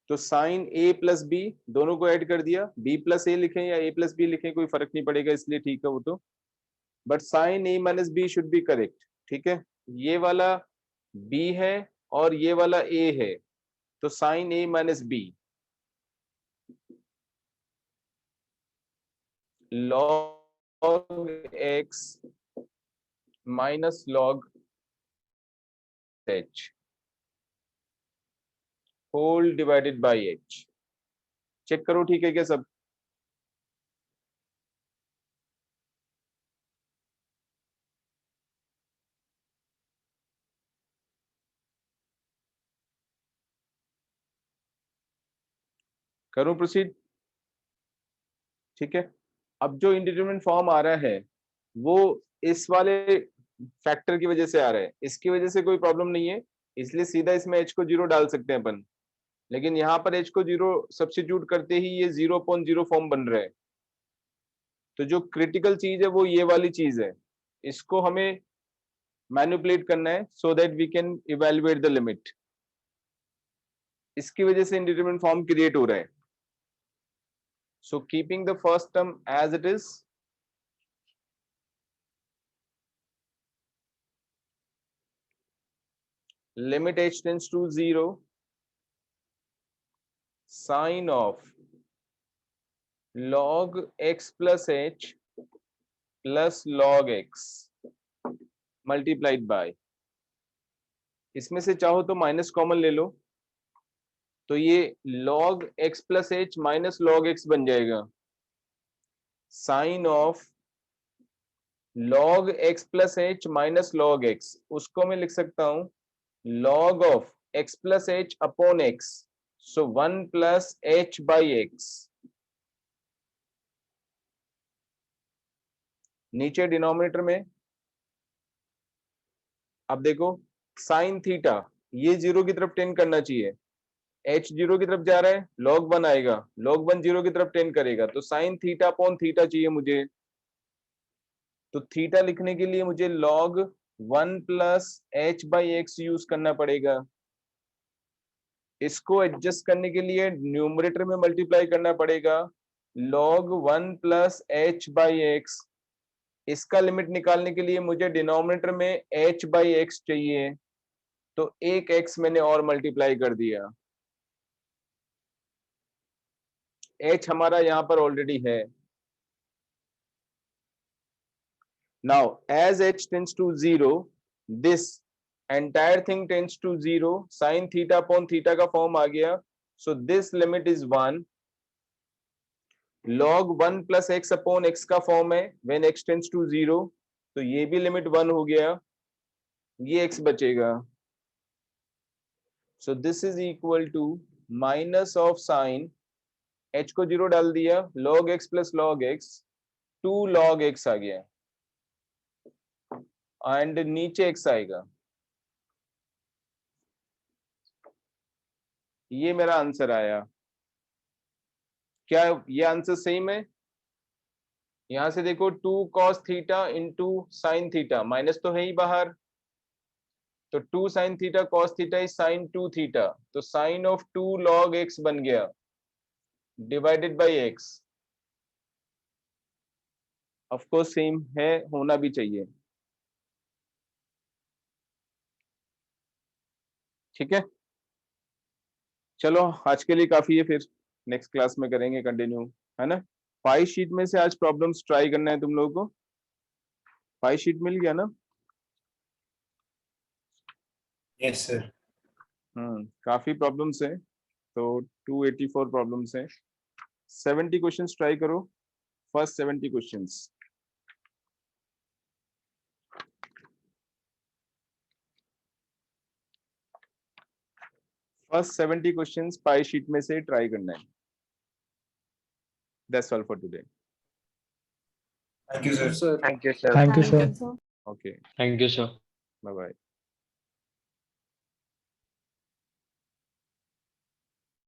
तो sine a plus b दोनों को ऐड कर दिया। b प्लस a लिखें या a प्लस बी लिखें कोई फर्क नहीं पड़ेगा, इसलिए ठीक है वो तो। But sine a minus b should be correct, ठीक है। ये वाला b है और ये वाला a है, तो sine a minus b log x minus log h whole divided by h। Check करो ठीक है क्या सब। करूं प्रोसीड, ठीक है। अब जो इंडिटरमिनेट फॉर्म आ रहा है वो इस वाले फैक्टर की वजह से आ रहा है, इसकी वजह से कोई प्रॉब्लम नहीं है, इसलिए सीधा इसमें h को 0 डाल सकते हैं अपन। लेकिन यहाँ पर h को 0 सब्स्टिट्यूट करते ही ये 0.0 फॉर्म बन रहा है। तो जो क्रिटिकल चीज है वो ये वाली चीज है, इसको हमें मैनिपुलेट करना है so that we can evaluate the limit. इसकी वजह से इंडिटरमिनेट फॉर्म क्रिएट हो रहा है। So keeping the first term as it is, limit h tends to 0 sine of log x plus h plus log x multiplied bye, इसमें से चाहो तो माइनस कॉमन ले लो, तो ये log x plus h minus log x बन जाएगा। Sine of log x plus h minus log x, उसको मैं लिख सकता हूं log of x plus h upon x, so 1 plus h by x। नीचे डिनोमिनेटर में अब देखो साइन थीटा, ये 0 की तरफ टेंड करना चाहिए, h 0 की तरफ जा रहा है, log 1 आएगा, log 1 0 की तरफ टेंड करेगा, तो साइन थीटा अपॉन थीटा चाहिए मुझे। तो थीटा लिखने के लिए मुझे log 1 plus h by x use करना पड़ेगा। इसको एडजस्ट करने के लिए न्यूमरेटर में मल्टीप्लाई करना पड़ेगा log 1 plus h by x। इसका लिमिट निकालने के लिए मुझे डिनोमिनेटर में h by x चाहिए, तो एक x मैंने और मल्टीप्लाई कर दिया, h हमारा यहां पर ऑलरेडी है। Now as h tends to 0, this entire thing tends to 0, sine theta upon theta का फॉर्म आ गया, so this limit is 1। log 1 plus x upon x का फॉर्म है व्हेन x टेंड्स टू 0, तो ये भी लिमिट 1 हो गया, ये x बचेगा। So this is equal to minus of sine, h को 0 डाल दिया, log x plus log x, 2 log x आ गया, एंड नीचे x आएगा। ये मेरा आंसर आया। क्या ये आंसर सेम है? यहां से देखो 2 cos theta into sine theta, minus तो है ही बाहर, तो 2 sin theta cos theta is sin 2 theta, तो साइन ऑफ 2 log x बन गया divided by x। Of course same है, होना भी चाहिए। ठीक है, चलो आज के लिए काफी है, फिर नेक्स्ट क्लास में करेंगे कंटिन्यू, है ना। 5 शीट में से आज प्रॉब्लम्स ट्राई करना है तुम लोगों को। 5 शीट मिल गया ना? Yes sir. काफी प्रॉब्लम्स है, तो 284 प्रॉब्लम्स है। 70 क्वेश्चंस ट्राई करो, first 70 questions. First 70 questions pi sheet में से ट्राई करना है। That's all for today. Thank you sir. Sir thank you sir. Thank you, sir. So okay, thank you sir. Bye bye.